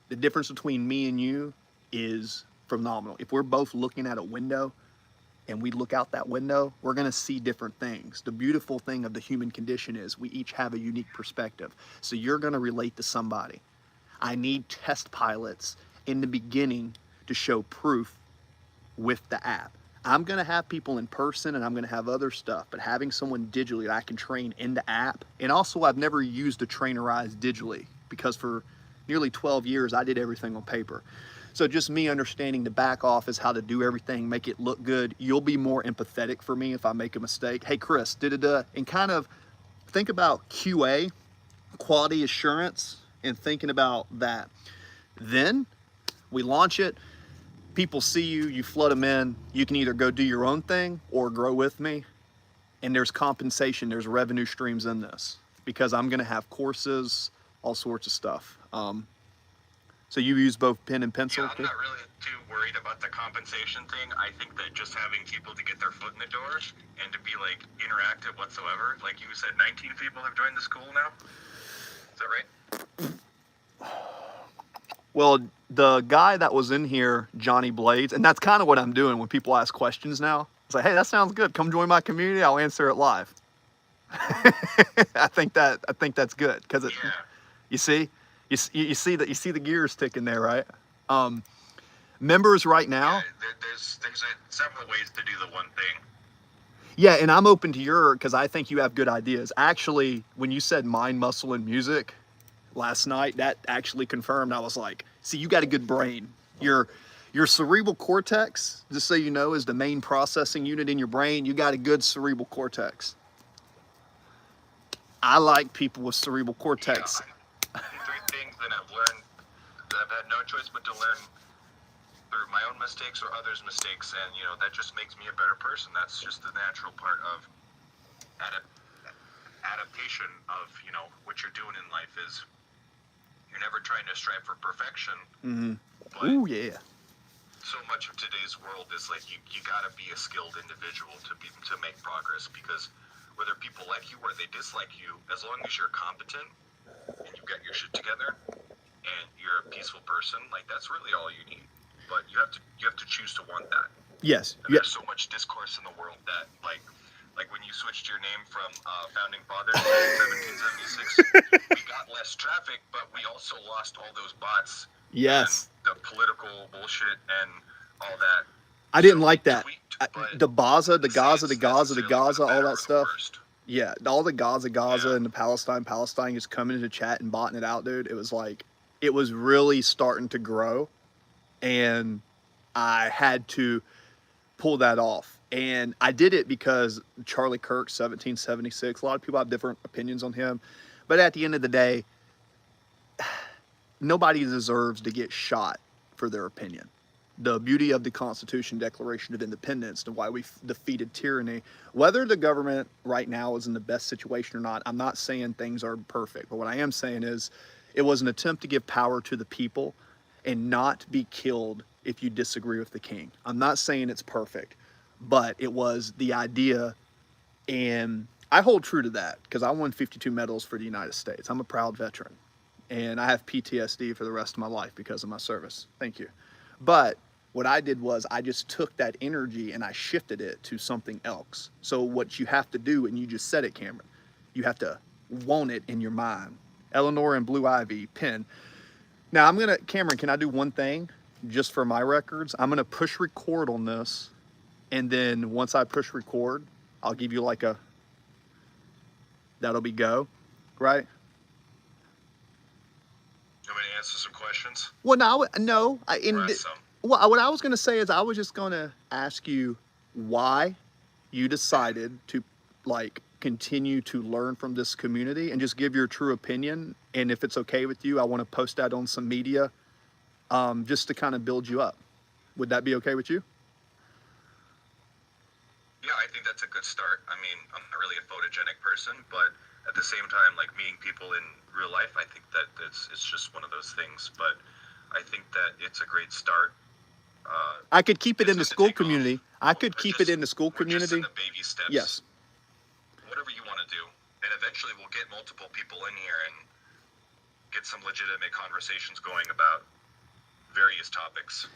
The difference between me and you is phenomenal. If we're both looking at a window and we look out that window, we're going to see different things. The beautiful thing of the human condition is we each have a unique perspective. So you're going to relate to somebody. I need test pilots in the beginning to show proof with the app. I'm going to have people in person and I'm going to have other stuff, but having someone digitally that I can train in the app. And also, I've never used a Trainerize digitally because for nearly 12 years, I did everything on paper. So just me understanding the back office, how to do everything, make it look good. You'll be more empathetic for me if I make a mistake. Hey, Chris, da-da-da. And kind of think about QA, quality assurance, and thinking about that. Then we launch it. People see you, you flood them in. You can either go do your own thing or grow with me. And there's compensation, there's revenue streams in this because I'm gonna have courses, all sorts of stuff. So you use both pen and pencil? Yeah, I'm not really too worried about the compensation thing. I think that just having people to get their foot in the door and to be like interactive whatsoever, like you said, 19 people have joined the school now. Is that right? Well, the guy that was in here, Johnny Blades, and that's kind of what I'm doing when people ask questions now. It's like, hey, that sounds good. Come join my community. I'll answer it live. I think that's good because Yeah. you see the gears ticking there, right? Members right now. Yeah, there's several ways to do the one thing. Yeah, and I'm open to because I think you have good ideas. Actually, when you said mind, muscle, and music last night, that actually confirmed. I was like, see, you got a good brain. Your cerebral cortex, just so you know, is the main processing unit in your brain. You got a good cerebral cortex. I like people with cerebral cortex. Yeah, three things that I've learned that I've had no choice but to learn through my own mistakes or others' mistakes, and that just makes me a better person. That's just the natural part of adaptation of what you're doing in life is you're never trying to strive for perfection. Mm-hmm. Ooh, yeah. So much of today's world is like you gotta be a skilled individual to make progress, because whether people like you or they dislike you, as long as you're competent and you've got your shit together and you're a peaceful person, like that's really all you need. But you have to choose to want that. Yes. And there's so much discourse in the world that like when you switched your name from Founding Fathers in 1776, we got less traffic, but we also lost all those bots. Yes. And the political bullshit and all that. I didn't like that. Tweaked, the Gaza, all that stuff. Yeah, all the Gaza Yeah. and the Palestine just coming into chat and botting it out, dude. It was like, it was really starting to grow, and I had to pull that off. And I did it because Charlie Kirk, 1776. A lot of people have different opinions on him, but at the end of the day, nobody deserves to get shot for their opinion. The beauty of the Constitution, Declaration of Independence, and why we defeated tyranny. Whether the government right now is in the best situation or not, I'm not saying things are perfect. But what I am saying is it was an attempt to give power to the people and not be killed if you disagree with the king. I'm not saying it's perfect, but it was the idea, and I hold true to that because I won 52 medals for the United States. I'm a proud veteran, and I have PTSD for the rest of my life because of my service. Thank you. But what I did was I just took that energy and I shifted it to something else. So what you have to do, and you just said it, Cameron, you have to want it in your mind. Eleanor and Blue Ivy, pen. Now Cameron, can I do one thing just for my records? I'm gonna push record on this, and then once I push record, I'll give you that'll be go, right? You want me to answer some questions? Well, what I was going to say is I was just going to ask you why you decided to continue to learn from this community and just give your true opinion. And if it's okay with you, I want to post that on some media just to kind of build you up. Would that be okay with you? Yeah, I think that's a good start. I mean, I'm not really a photogenic person, but at the same time, meeting people in real life, I think that it's just one of those things. But I think that it's a great start. I could keep it in the school community. I could keep it in the school community. Just in the baby steps. Yes. Whatever you want to do. And eventually we'll get multiple people in here and get some legitimate conversations going about various topics.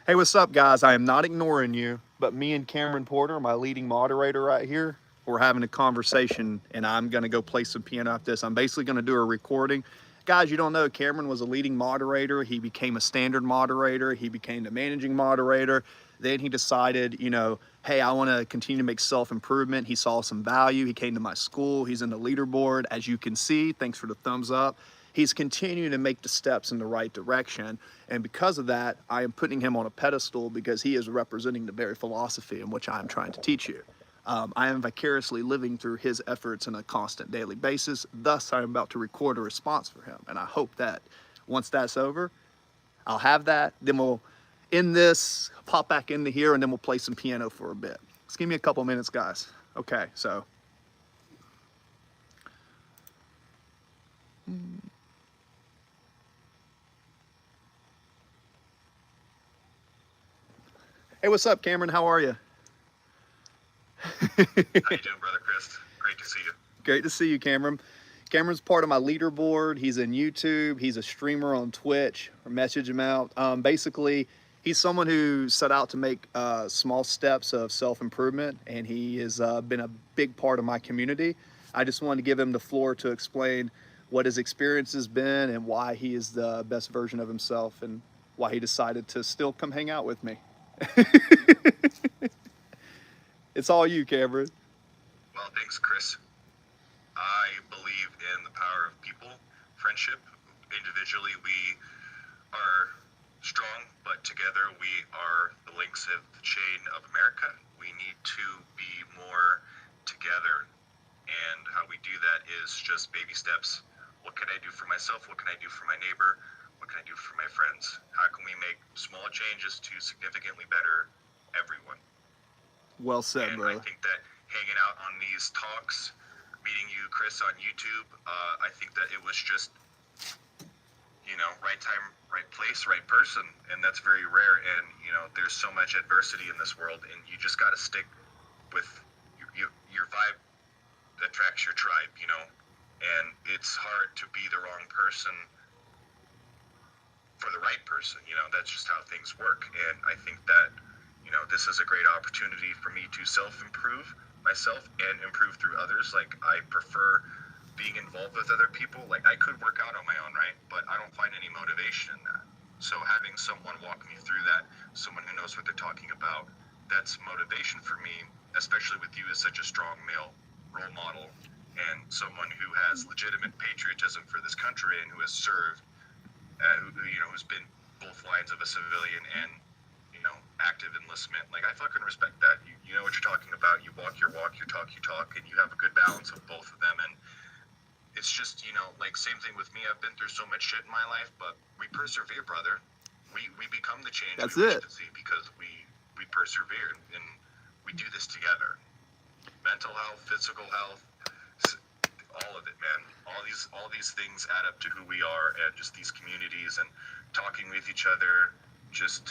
Hey, what's up, guys? I am not ignoring you, but me and Cameron Porter, my leading moderator right here, we're having a conversation, and I'm going to go play some piano after this. I'm basically going to do a recording. Guys, you don't know, Cameron was a leading moderator. He became a standard moderator. He became the managing moderator. Then he decided, you know, hey, I want to continue to make self-improvement. He saw some value. He came to my school. He's in the leaderboard. As you can see, thanks for the thumbs up. He's continuing to make the steps in the right direction. And because of that, I am putting him on a pedestal because he is representing the very philosophy in which I am trying to teach you. I am vicariously living through his efforts on a constant daily basis. Thus, I am about to record a response for him. And I hope that once that's over, I'll have that. Then we'll end this, pop back into here, and then we'll play some piano for a bit. Just give me a couple minutes, guys. Okay, so. Hey, what's up, Cameron? How are you? How you doing, Brother Chris? Great to see you. Great to see you, Cameron. Cameron's part of my leaderboard. He's in YouTube. He's a streamer on Twitch. Or message him out. Basically, he's someone who set out to make small steps of self-improvement, and he has been a big part of my community. I just wanted to give him the floor to explain what his experience has been and why he is the best version of himself and why he decided to still come hang out with me. It's all you, Cameron. Well, thanks, Chris. I believe in the power of people, friendship. Individually, we are strong, but together we are the links of the chain of America. We need to be more together, and how we do that is just baby steps. What can I do for myself? What can I do for my neighbor? What can I do for my friends? How can we make small changes to significantly better everyone? Well said, And brother. I think that hanging out on these talks, meeting you, Chris, on YouTube, I think that it was just, you know, right time, right place, right person. And that's very rare. And, you know, there's so much adversity in this world, and you just got to stick with your vibe that attracts your tribe, you know. And it's hard to be the wrong person for the right person, you know. That's just how things work. And I think that, you know, this is a great opportunity for me to self-improve myself and improve through others. Like, I prefer being involved with other people. Like, I could work out on my own, right? But I don't find any motivation in that. So having someone walk me through that, someone who knows what they're talking about, that's motivation for me, especially with you as such a strong male role model and someone who has legitimate patriotism for this country and who has served, who's been both lines of a civilian and, you know, active enlistment. Like, I fucking respect that. You know what you're talking about. You walk your walk, you talk, and you have a good balance of both of them. And it's just, you know, like, same thing with me. I've been through so much shit in my life, but we persevere, brother. We become the change That's we wish it. to see because we persevere, and we do this together. Mental health, physical health, all of it, man. All these things add up to who we are, and just these communities and talking with each other. Just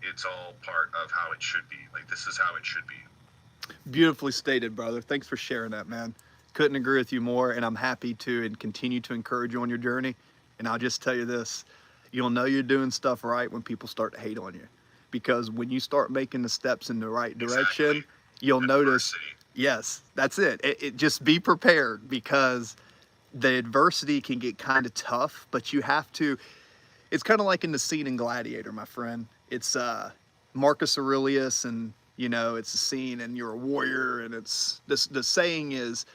it's all part of how it should be. Like, this is how it should be. Beautifully stated, brother. Thanks for sharing that, man. Couldn't agree with you more, and I'm happy to and continue to encourage you on your journey. And I'll just tell you this, you'll know you're doing stuff right when people start to hate on you. Because when you start making the steps in the right direction, Exactly. you'll notice, Adversity. yes, that's it. It. Just be prepared, because the adversity can get kind of tough, but you have to, it's kind of like in the scene in Gladiator, my friend. It's Marcus Aurelius, and, you know, it's a scene and you're a warrior, and it's this, the saying is,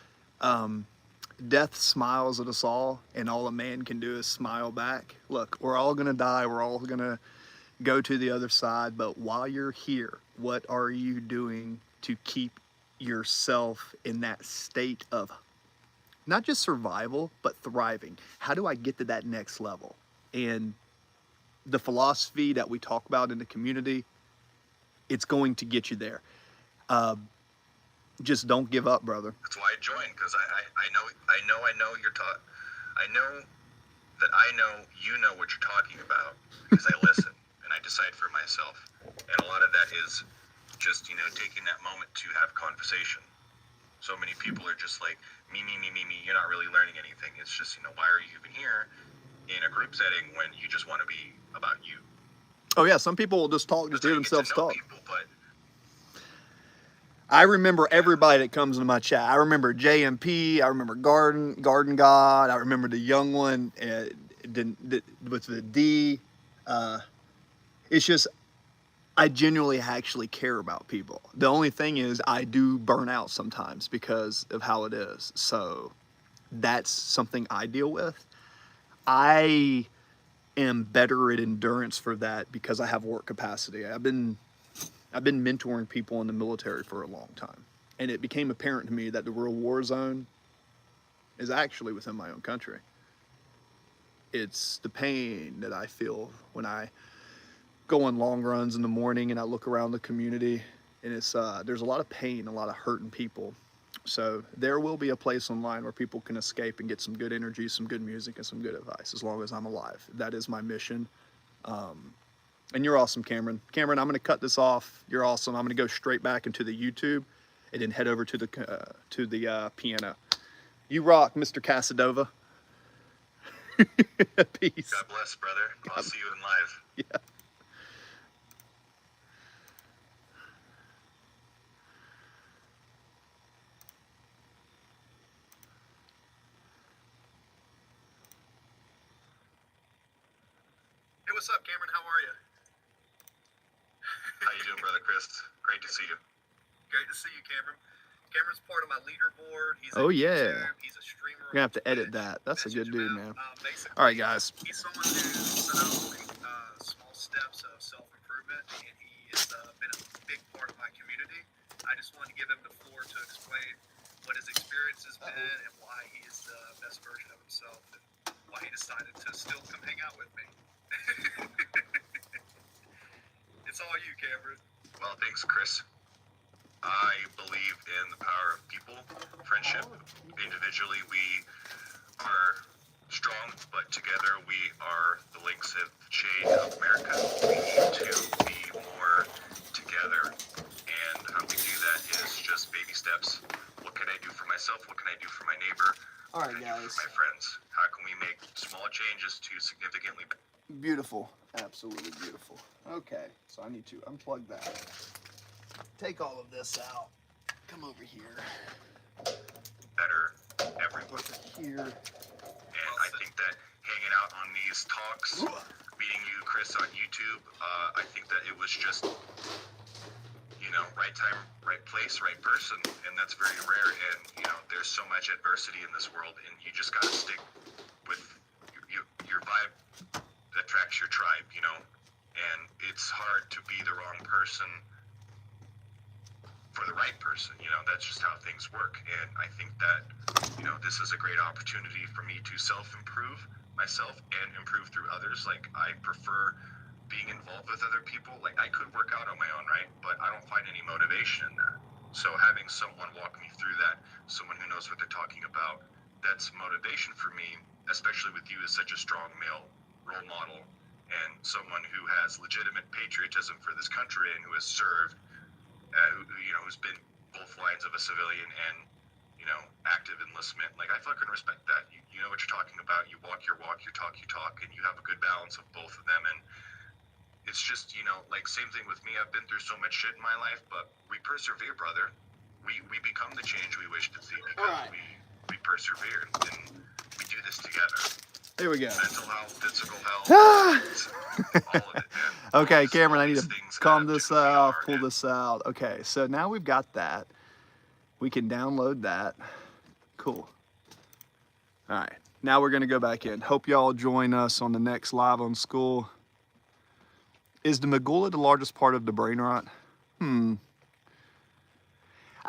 death smiles at us all, and all a man can do is smile back. Look, we're all gonna die, we're all gonna go to the other side, but while you're here, what are you doing to keep yourself in that state of not just survival, but thriving? How do I get to that next level? And the philosophy that we talk about in the community, it's going to get you there. Just don't give up, brother. That's why I joined, because I know you're taught. I know that I know you know what you're talking about, because I listen and I decide for myself. And a lot of that is just, you know, taking that moment to have conversation. So many people are just like, me, you're not really learning anything. It's just, you know, why are you even here in a group setting when you just want to be about you? Oh yeah, some people will just talk, just hear That's how you themselves get to know talk. people, but I remember everybody that comes into my chat. I remember JMP. I remember Garden God. I remember the young one with the D. It's just I genuinely actually care about people. The only thing is I do burn out sometimes because of how it is. So that's something I deal with. I am better at endurance for that because I have work capacity. I've been mentoring people in the military for a long time. And it became apparent to me that the real war zone is actually within my own country. It's the pain that I feel when I go on long runs in the morning and I look around the community, and it's there's a lot of pain, a lot of hurting people. So there will be a place online where people can escape and get some good energy, some good music, and some good advice as long as I'm alive. That is my mission. And you're awesome, Cameron. Cameron, I'm going to cut this off. You're awesome. I'm going to go straight back into the YouTube and then head over to the piano. You rock, Mr. Casadova. Peace. God bless, brother. I'll see you in live. Yeah. Hey, what's up, Cameron? How are you? How you doing, brother Chris? Great to see you. Great to see you, Cameron. Cameron's part of my leaderboard. He's Oh, on yeah. YouTube. He's a streamer. We're going to have to on edit Twitch. that. That's a good Message dude, him man. out. Basically, All right, guys. he's someone who's set out small steps of self-improvement, and he has been a big part of my community. I just wanted to give him the floor to explain what his experience has been and why he is the best version of himself and why he decided to still come hang out with me. It's all you, Cameron. Well, thanks, Chris. I believe in the power of people, friendship. Individually, we are strong, but together we are the links of chain of America. We need to be more together, and how we do that is just baby steps. What can I do for myself? What can I do for my neighbor? All What right, can I do guys. for my friends? How can we make small changes to significantly Beautiful. Absolutely beautiful. Okay, so I need to unplug that. Take all of this out. Come over here. better everyone? Over here. And I think that hanging out on these talks, meeting you, Chris, on YouTube, I think that it was just, you know, right time, right place, right person, and that's very rare. And you know, there's so much adversity in this world, and you just gotta stick with your vibe that attracts your tribe, you know. And it's hard to be the wrong person for the right person, you know. That's just how things work. And I think that, you know, this is a great opportunity for me to self-improve myself and improve through others. Like, I prefer being involved with other people. Like, I could work out on my own, right? But I don't find any motivation in that. So having someone walk me through that, someone who knows what they're talking about, that's motivation for me, especially with you as such a strong male role model and someone who has legitimate patriotism for this country and who has served, you know, who's been both lines of a civilian and, you know, active enlistment. Like, I fucking respect that. You know what you're talking about. You walk your walk, you talk, and you have a good balance of both of them. And it's just, you know, like, same thing with me. I've been through so much shit in my life, but we persevere, brother. We become the change we wish to see because we persevere, and we do this together. There we go. Mental health, physical health, Ah! all of it, man. Okay, All these- Cameron, all I need these to things calm add up this to who we out, are, pull and this out. Okay, so now we've got that. We can download that. Cool. All right, now we're gonna go back in. Hope y'all join us on the next Live on School. Is the medulla the largest part of the brain rot? I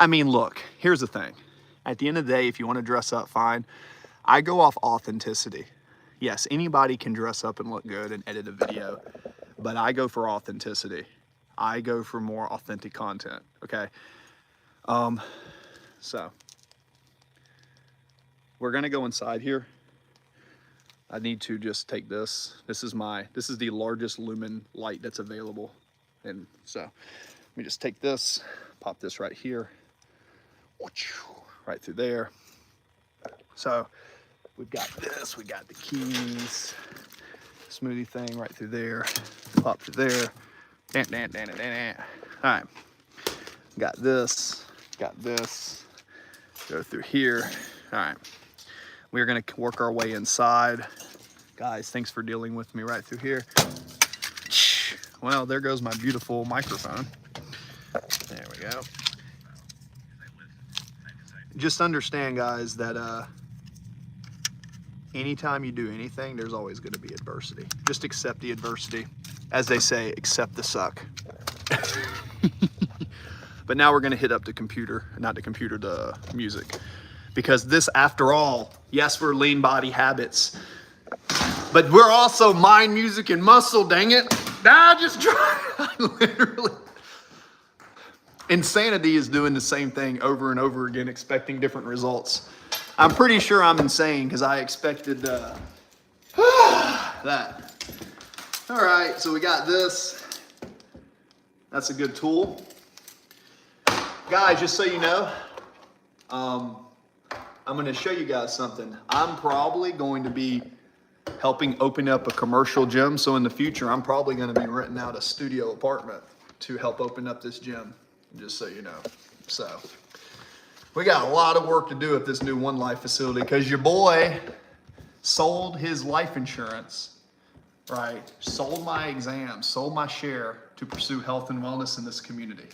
mean, look, here's the thing. At the end of the day, if you want to dress up, fine. I go off authenticity. Yes, anybody can dress up and look good and edit a video, but I go for authenticity. I go for more authentic content, okay? So we're gonna go inside here. I need to just take this. This is the largest lumen light that's available. And so let me just take this, pop this right here, right through there. So we've got this, we got the keys, smoothie thing right through there, pop through there. All right, got this, go through here. All right, we're gonna work our way inside. Guys, thanks for dealing with me right through here. Well, there goes my beautiful microphone. There we go. Just understand, guys, that anytime you do anything, there's always going to be adversity. Just accept the adversity. As they say, accept the suck. But now we're going to hit up the computer, not the computer, the music. Because this, after all, yes, we're lean body habits, but we're also mind, music, and muscle, dang it. Nah, just try. Literally. Insanity is doing the same thing over and over again, expecting different results. I'm pretty sure I'm insane because I expected that. All right, so we got this. That's a good tool. Guys, just so you know, I'm going to show you guys something. I'm probably going to be helping open up a commercial gym. So in the future, I'm probably going to be renting out a studio apartment to help open up this gym, just so you know. So we got a lot of work to do at this new One Life facility because your boy sold his life insurance, right? Sold my exams, sold my share to pursue health and wellness in this community.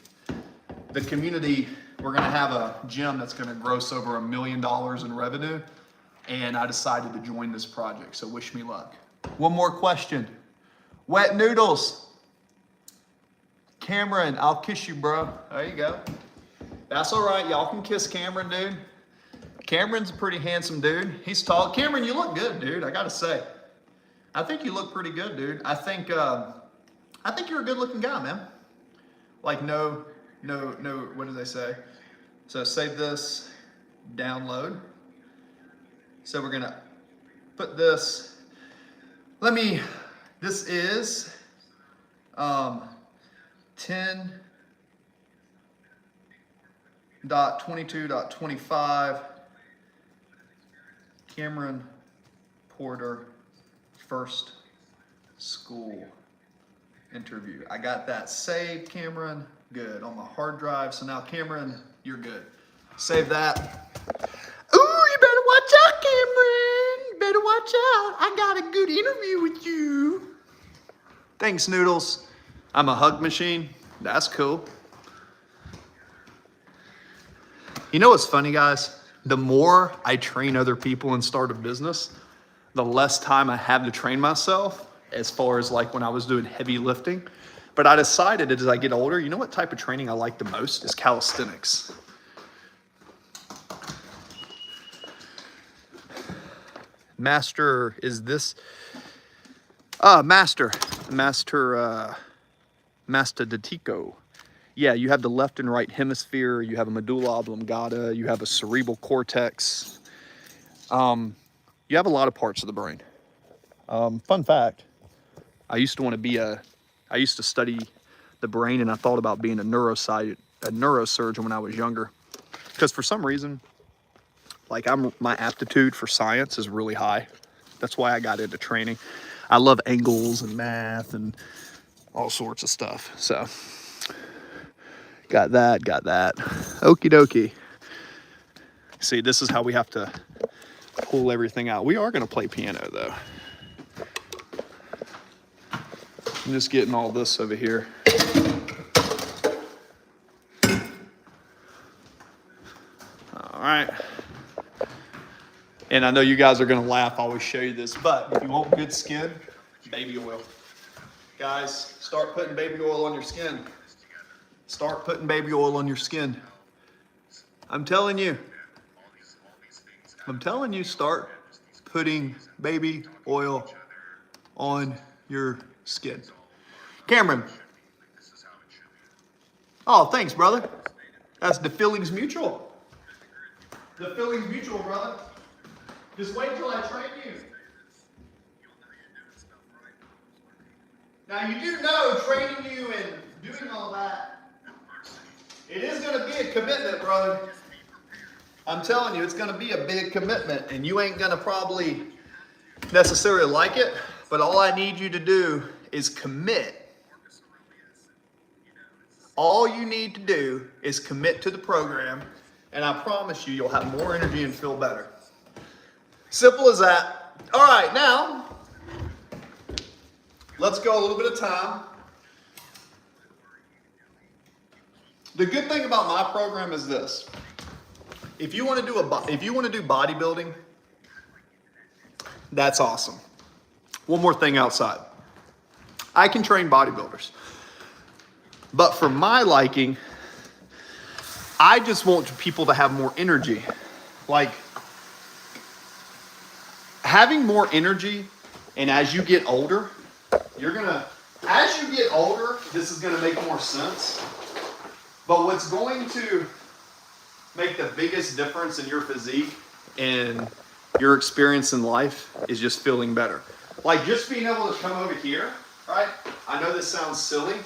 The community, we're going to have a gym that's going to gross over $1 million in revenue. And I decided to join this project, so wish me luck. One more question. Wet noodles. Cameron, I'll kiss you, bro. There you go. That's all right. Y'all can kiss Cameron, dude. Cameron's a pretty handsome dude. He's tall. Cameron, you look good, dude. I gotta say. I think you look pretty good, dude. I think you're a good-looking guy, man. Like no. What do they say? So save this. Download. So we're gonna put this, this is 10.22.25 Cameron Porter first school interview. I got that saved, Cameron. Good, on my hard drive. So now Cameron, you're good. Save that. Ooh, you better watch out, Cameron. You better watch out. I got a good interview with you. Thanks, Noodles. I'm a hug machine. That's cool. You know what's funny, guys? The more I train other people and start a business, the less time I have to train myself as far as like when I was doing heavy lifting. But I decided as I get older, you know what type of training I like the most is calisthenics. Master is this Master Detico. Yeah, you have the left and right hemisphere, you have a medulla oblongata, you have a cerebral cortex. You have a lot of parts of the brain. Fun fact, I used to study the brain, and I thought about being a neurosurgeon when I was younger. Because for some reason, like my aptitude for science is really high. That's why I got into training. I love angles and math and all sorts of stuff. So got that. Okie dokie. See, this is how we have to pull everything out. We are going to play piano though. I'm just getting all this over here. All right. And I know you guys are going to laugh. I always show you this, but if you want good skin, baby oil. Guys, start putting baby oil on your skin. Start putting baby oil on your skin. I'm telling you, start putting baby oil on your skin. Cameron. Oh, thanks, brother. That's the feelings mutual. The feelings mutual, brother. Just wait till I train you. Now you do know training you and doing all that, it is going to be a commitment, brother. I'm telling you, it's going to be a big commitment, and you ain't going to probably necessarily like it, but all I need you to do is commit. All you need to do is commit to the program, and I promise you, you'll have more energy and feel better. Simple as that. All right, now, let's go a little bit of time. The good thing about my program is this. If you want to do bodybuilding, that's awesome. One more thing outside. I can train bodybuilders. But for my liking, I just want people to have more energy. Like, having more energy, and as you get older, as you get older, this is gonna make more sense. But what's going to make the biggest difference in your physique and your experience in life is just feeling better. Like just being able to come over here, right? I know this sounds silly,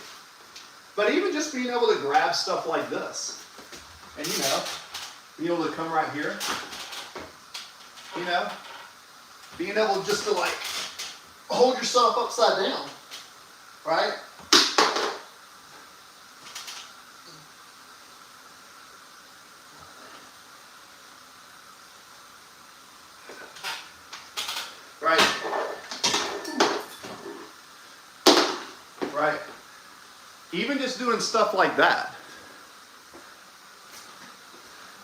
but even just being able to grab stuff like this, and being able to come right here, being able just to like hold yourself upside down, right? Right? Even just doing stuff like that.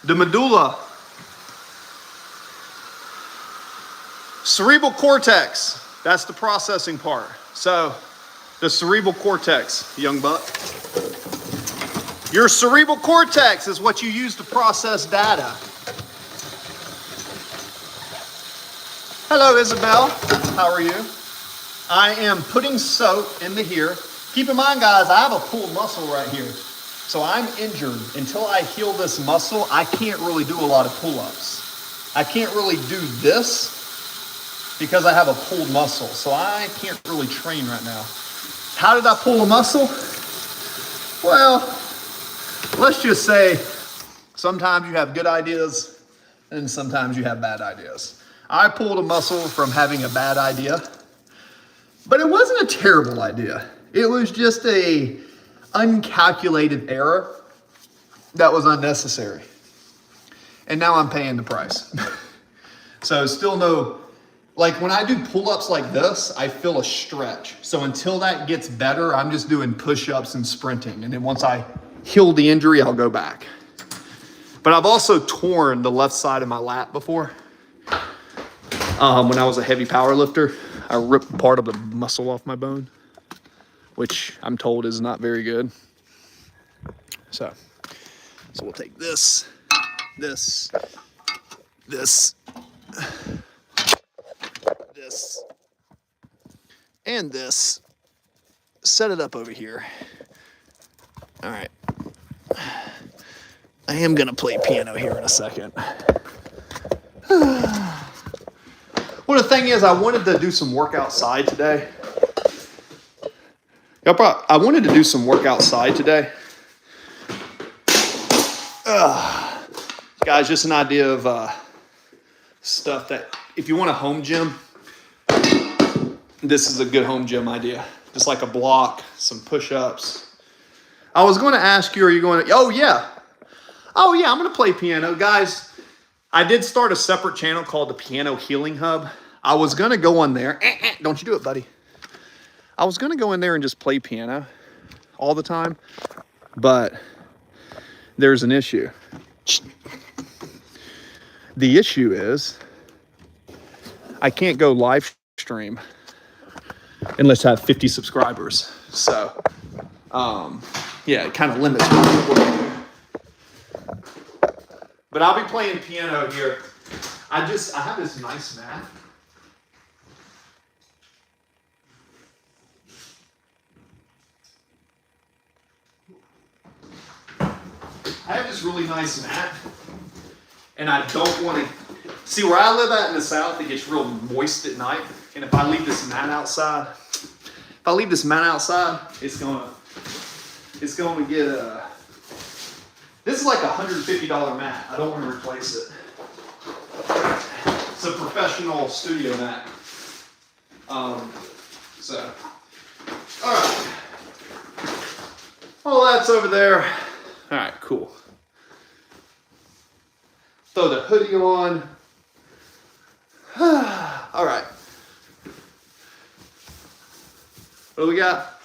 The medulla, cerebral cortex, that's the processing part. So, the cerebral cortex, young buck. Your cerebral cortex is what you use to process data. Hello, Isabel. How are you? I am putting soap into here. Keep in mind, guys, I have a pulled muscle right here. So I'm injured. Until I heal this muscle, I can't really do a lot of pull-ups. I can't really do this because I have a pulled muscle. So I can't really train right now. How did I pull a muscle? Well, let's just say sometimes you have good ideas and sometimes you have bad ideas. I pulled a muscle from having a bad idea, but it wasn't a terrible idea. It was just a uncalculated error that was unnecessary. And now I'm paying the price. So still no, like when I do pull-ups like this, I feel a stretch. So until that gets better, I'm just doing push-ups and sprinting. And then once I heal the injury, I'll go back. But I've also torn the left side of my lat before. When I was a heavy power lifter, I ripped part of the muscle off my bone, which I'm told is not very good. So we'll take this, and this, set it up over here. All right. I am gonna play piano here in a second. Well, the thing is, I wanted to do some work outside today. I wanted to do some work outside today. Guys, just an idea of stuff that, if you want a home gym, this is a good home gym idea. Just like a block, some push-ups. I was going to ask you, are you going to, oh yeah, I'm going to play piano. Guys, I did start a separate channel called the Piano Healing Hub. I was going to go on there. Don't you do it, buddy. I was going to go in there and just play piano all the time, but there's an issue. The issue is I can't go live stream unless I have 50 subscribers. So, yeah, it kind of limits what I do. But I'll be playing piano here. I have this nice mat. I have this really nice mat, and I don't want to see where I live at in the South. It gets real moist at night, and if I leave this mat outside, it's going to get This is like a $150 mat. I don't want to replace it. It's a professional studio mat. So, all right. Well, that's over there. All right, cool. Throw the hoodie on. All right. What do we got?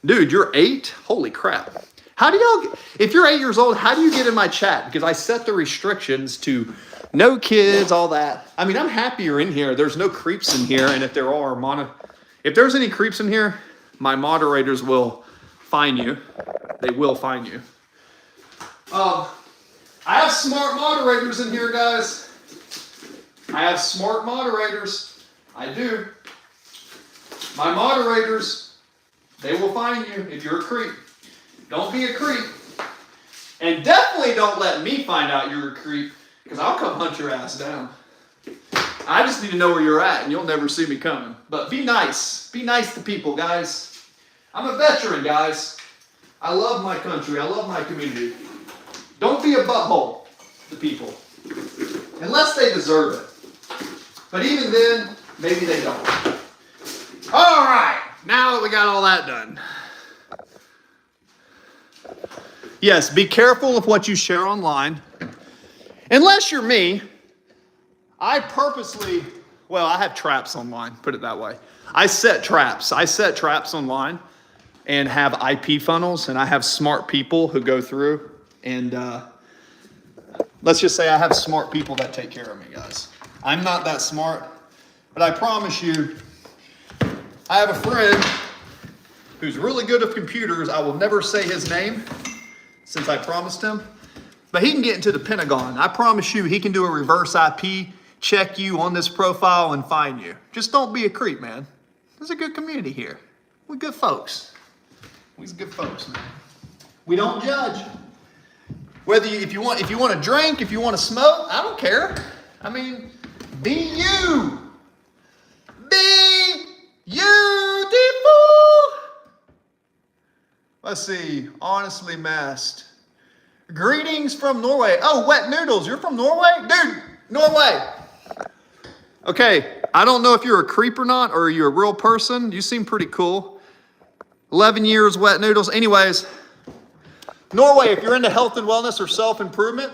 Dude, you're 8? Holy crap. How do y'all, if you're 8 years old, how do you get in my chat? Because I set the restrictions to no kids, all that. I mean, I'm happy you're in here. There's no creeps in here. And if there are, if there's any creeps in here, my moderators will find you. They will find you. I have smart moderators in here, guys. I have smart moderators. I do. My moderators, they will find you if you're a creep. Don't be a creep. And definitely don't let me find out you're a creep, because I'll come hunt your ass down. I just need to know where you're at, and you'll never see me coming. But be nice. Be nice to people, guys. I'm a veteran, guys. I love my country. I love my community. Don't be a butthole to people. Unless they deserve it. But even then, maybe they don't. All right. Now that we got all that done. Yes, be careful of what you share online. Unless you're me, I purposely, well, I have traps online, put it that way. I set traps. I set traps online and have IP funnels, and I have smart people who go through, and let's just say I have smart people that take care of me, guys. I'm not that smart, but I promise you, I have a friend who's really good at computers. I will never say his name, since I promised him. But he can get into the Pentagon. I promise you, he can do a reverse IP, check you on this profile, and find you. Just don't be a creep, man. There's a good community here. We're good folks. We're good folks, man. We don't judge. Whether if you want to drink, if you want to smoke, I don't care. I mean, be you. Be beautiful. Let's see. Honestly masked. Greetings from Norway. Oh, Wet Noodles. You're from Norway? Dude, Norway. Okay, I don't know if you're a creep or not, or you're a real person. You seem pretty cool. 11 years, Wet Noodles. Anyways, Norway, if you're into health and wellness or self-improvement,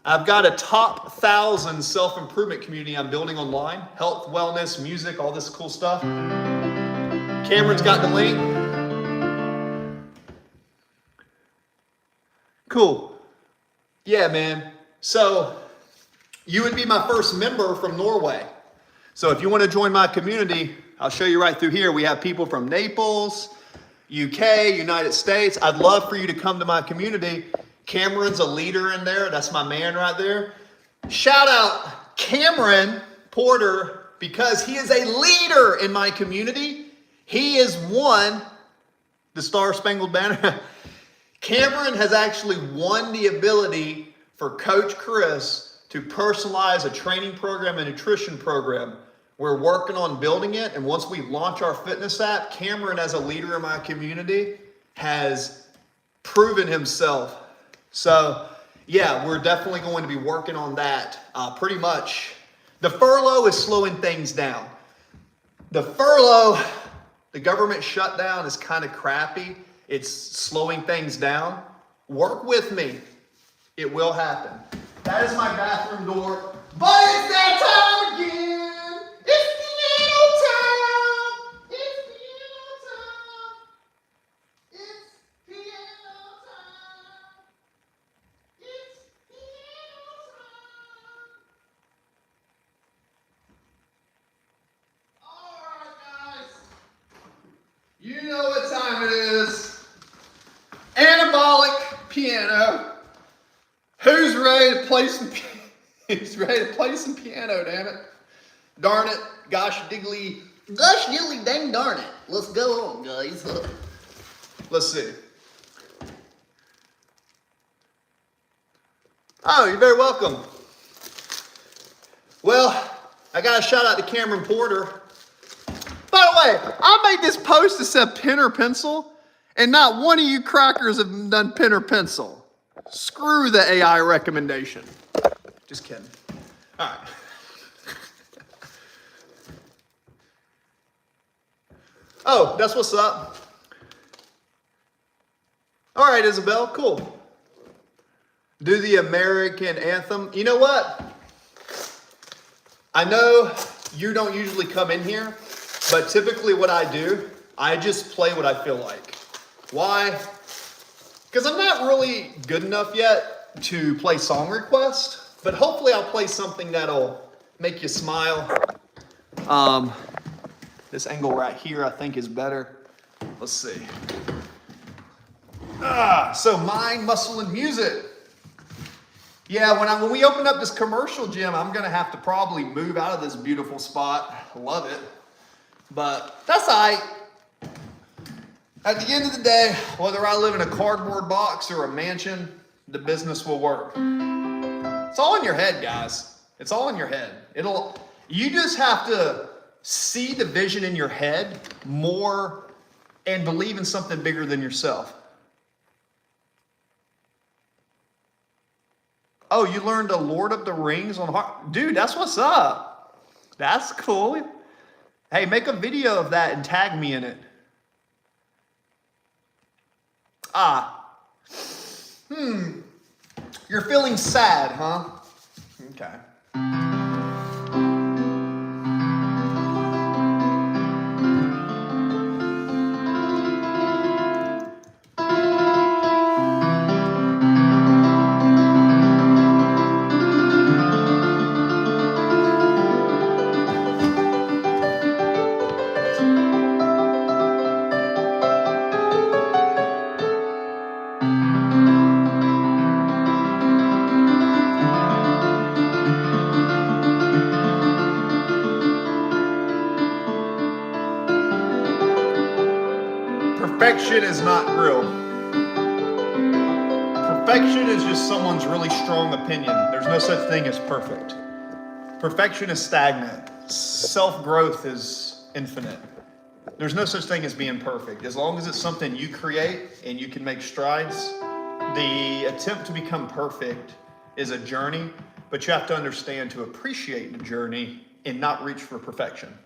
I've got a top 1,000 self-improvement community I'm building online. Health, wellness, music, all this cool stuff. Cameron's got the link. Cool. Yeah, man. So you would be my first member from Norway. So if you want to join my community, I'll show you right through here. We have people from Naples, UK, United States. I'd love for you to come to my community. Cameron's a leader in there. That's my man right there. Shout out Cameron Porter, because he is a leader in my community. He has won the Star Spangled Banner. Cameron has actually won the ability for Coach Chris to personalize a training program and nutrition program. We're working on building it, and once we launch our fitness app, Cameron, as a leader in my community, has proven himself. So, yeah, we're definitely going to be working on that. Pretty much, the furlough is slowing things down. The furlough, the government shutdown is kind of crappy. It's slowing things down. Work with me. It will happen. That is my bathroom door. But it's that time again. It's piano time. It's piano time. It's piano time. It's piano time. All right, guys. You know what time it is. Anabolic piano. Who's ready to play some piano, damn it? Darn it. Gosh diggly dang darn it. Let's go on, guys. Let's see. Oh, you're very welcome. Well, I got a shout out to Cameron Porter. By the way, I made this post that said pen or pencil, and not one of you crackers have done pen or pencil. Screw the AI recommendation. Just kidding. All right. Oh, that's what's up. All right, Isabel, cool. Do the American anthem. You know what? I know you don't usually come in here, but typically what I do, I just play what I feel like. Why? Because I'm not really good enough yet to play song requests, but hopefully I'll play something that'll make you smile. This angle right here I think is better. Let's see. So mind, muscle, and music. Yeah, when we open up this commercial gym, I'm gonna have to probably move out of this beautiful spot. I love it, but that's all right. At the end of the day, whether I live in a cardboard box or a mansion, the business will work. It's all in your head, guys. It's all in your head. You just have to see the vision in your head more and believe in something bigger than yourself. Oh, you learned a Lord of the Rings on hard. Dude, that's what's up. That's cool. Hey, make a video of that and tag me in it. You're feeling sad, huh? Okay. Perfection is not real. Perfection is just someone's really strong opinion. There's no such thing as perfect. Perfection is stagnant. Self-growth is infinite. There's no such thing as being perfect. As long as it's something you create and you can make strides, the attempt to become perfect is a journey, but you have to understand to appreciate the journey and not reach for perfection.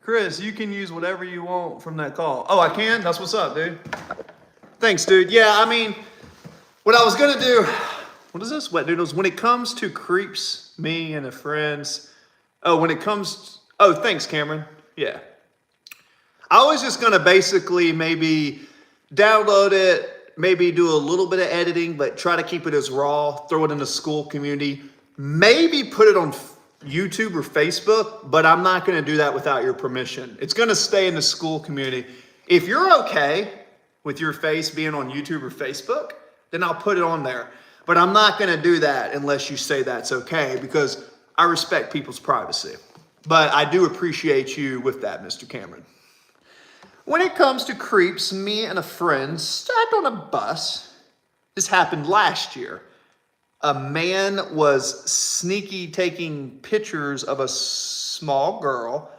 Chris, you can use whatever you want from that call. Oh, I can? That's what's up, dude. Thanks, dude. Yeah, I mean, what I was gonna do, what is this, Wet Noodles? When it comes to creeps, me and the friends, thanks, Cameron. Yeah. I was just gonna basically maybe download it, maybe do a little bit of editing, but try to keep it as raw, throw it in the school community, maybe put it on YouTube or Facebook, but I'm not gonna do that without your permission. It's gonna stay in the school community. If you're okay with your face being on YouTube or Facebook, then I'll put it on there. But I'm not gonna do that unless you say that's okay, because I respect people's privacy. But I do appreciate you with that, Mr. Cameron. When it comes to creeps, me and a friend sat on a bus. This happened last year. A man was sneaky taking pictures of a small girl,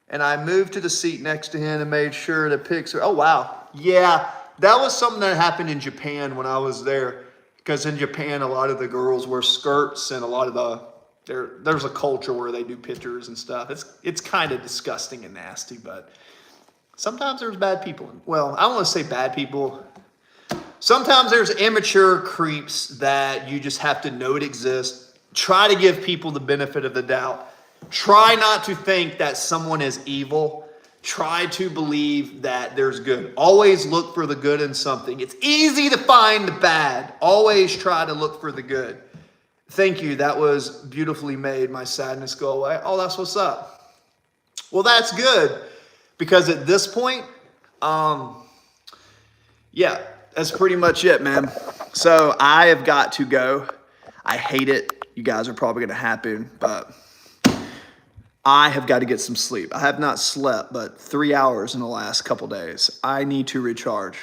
and I moved to the seat next to him and made sure the pics are, oh wow. Yeah, that was something that happened in Japan when I was there, because in Japan, a lot of the girls wear skirts, and a lot of there's a culture where they do pictures and stuff. It's kind of disgusting and nasty, but sometimes there's bad people. Well, I don't want to say bad people. Sometimes there's immature creeps that you just have to know it exists. Try to give people the benefit of the doubt. Try not to think that someone is evil. Try to believe that there's good. Always look for the good in something. It's easy to find the bad. Always try to look for the good. Thank you. That was beautifully made. My sadness go away. Oh, that's what's up. Well, that's good. Because at this point, yeah, that's pretty much it, man. So I have got to go. I hate it. You guys are probably going to happen, but I have got to get some sleep. I have not slept but 3 hours in the last couple days. I need to recharge.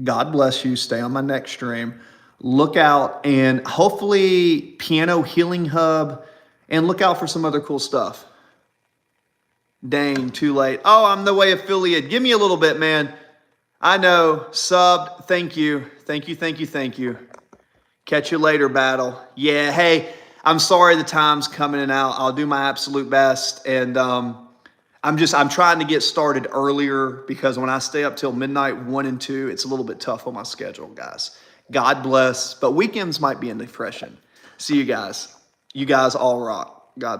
God bless you. Stay on my next stream. Look out, and hopefully Piano Healing Hub, and look out for some other cool stuff. Dang, too late. Oh, I'm the Way affiliate. Give me a little bit, man. I know. Subbed. Thank you. Thank you, thank you, thank you. Catch you later, battle. Yeah, hey, I'm sorry the time's coming in and out. I'll do my absolute best. And I'm trying to get started earlier, because when I stay up till midnight, 1 and 2, it's a little bit tough on my schedule, guys. God bless. But weekends might be indifferent. See you guys. You guys all rock.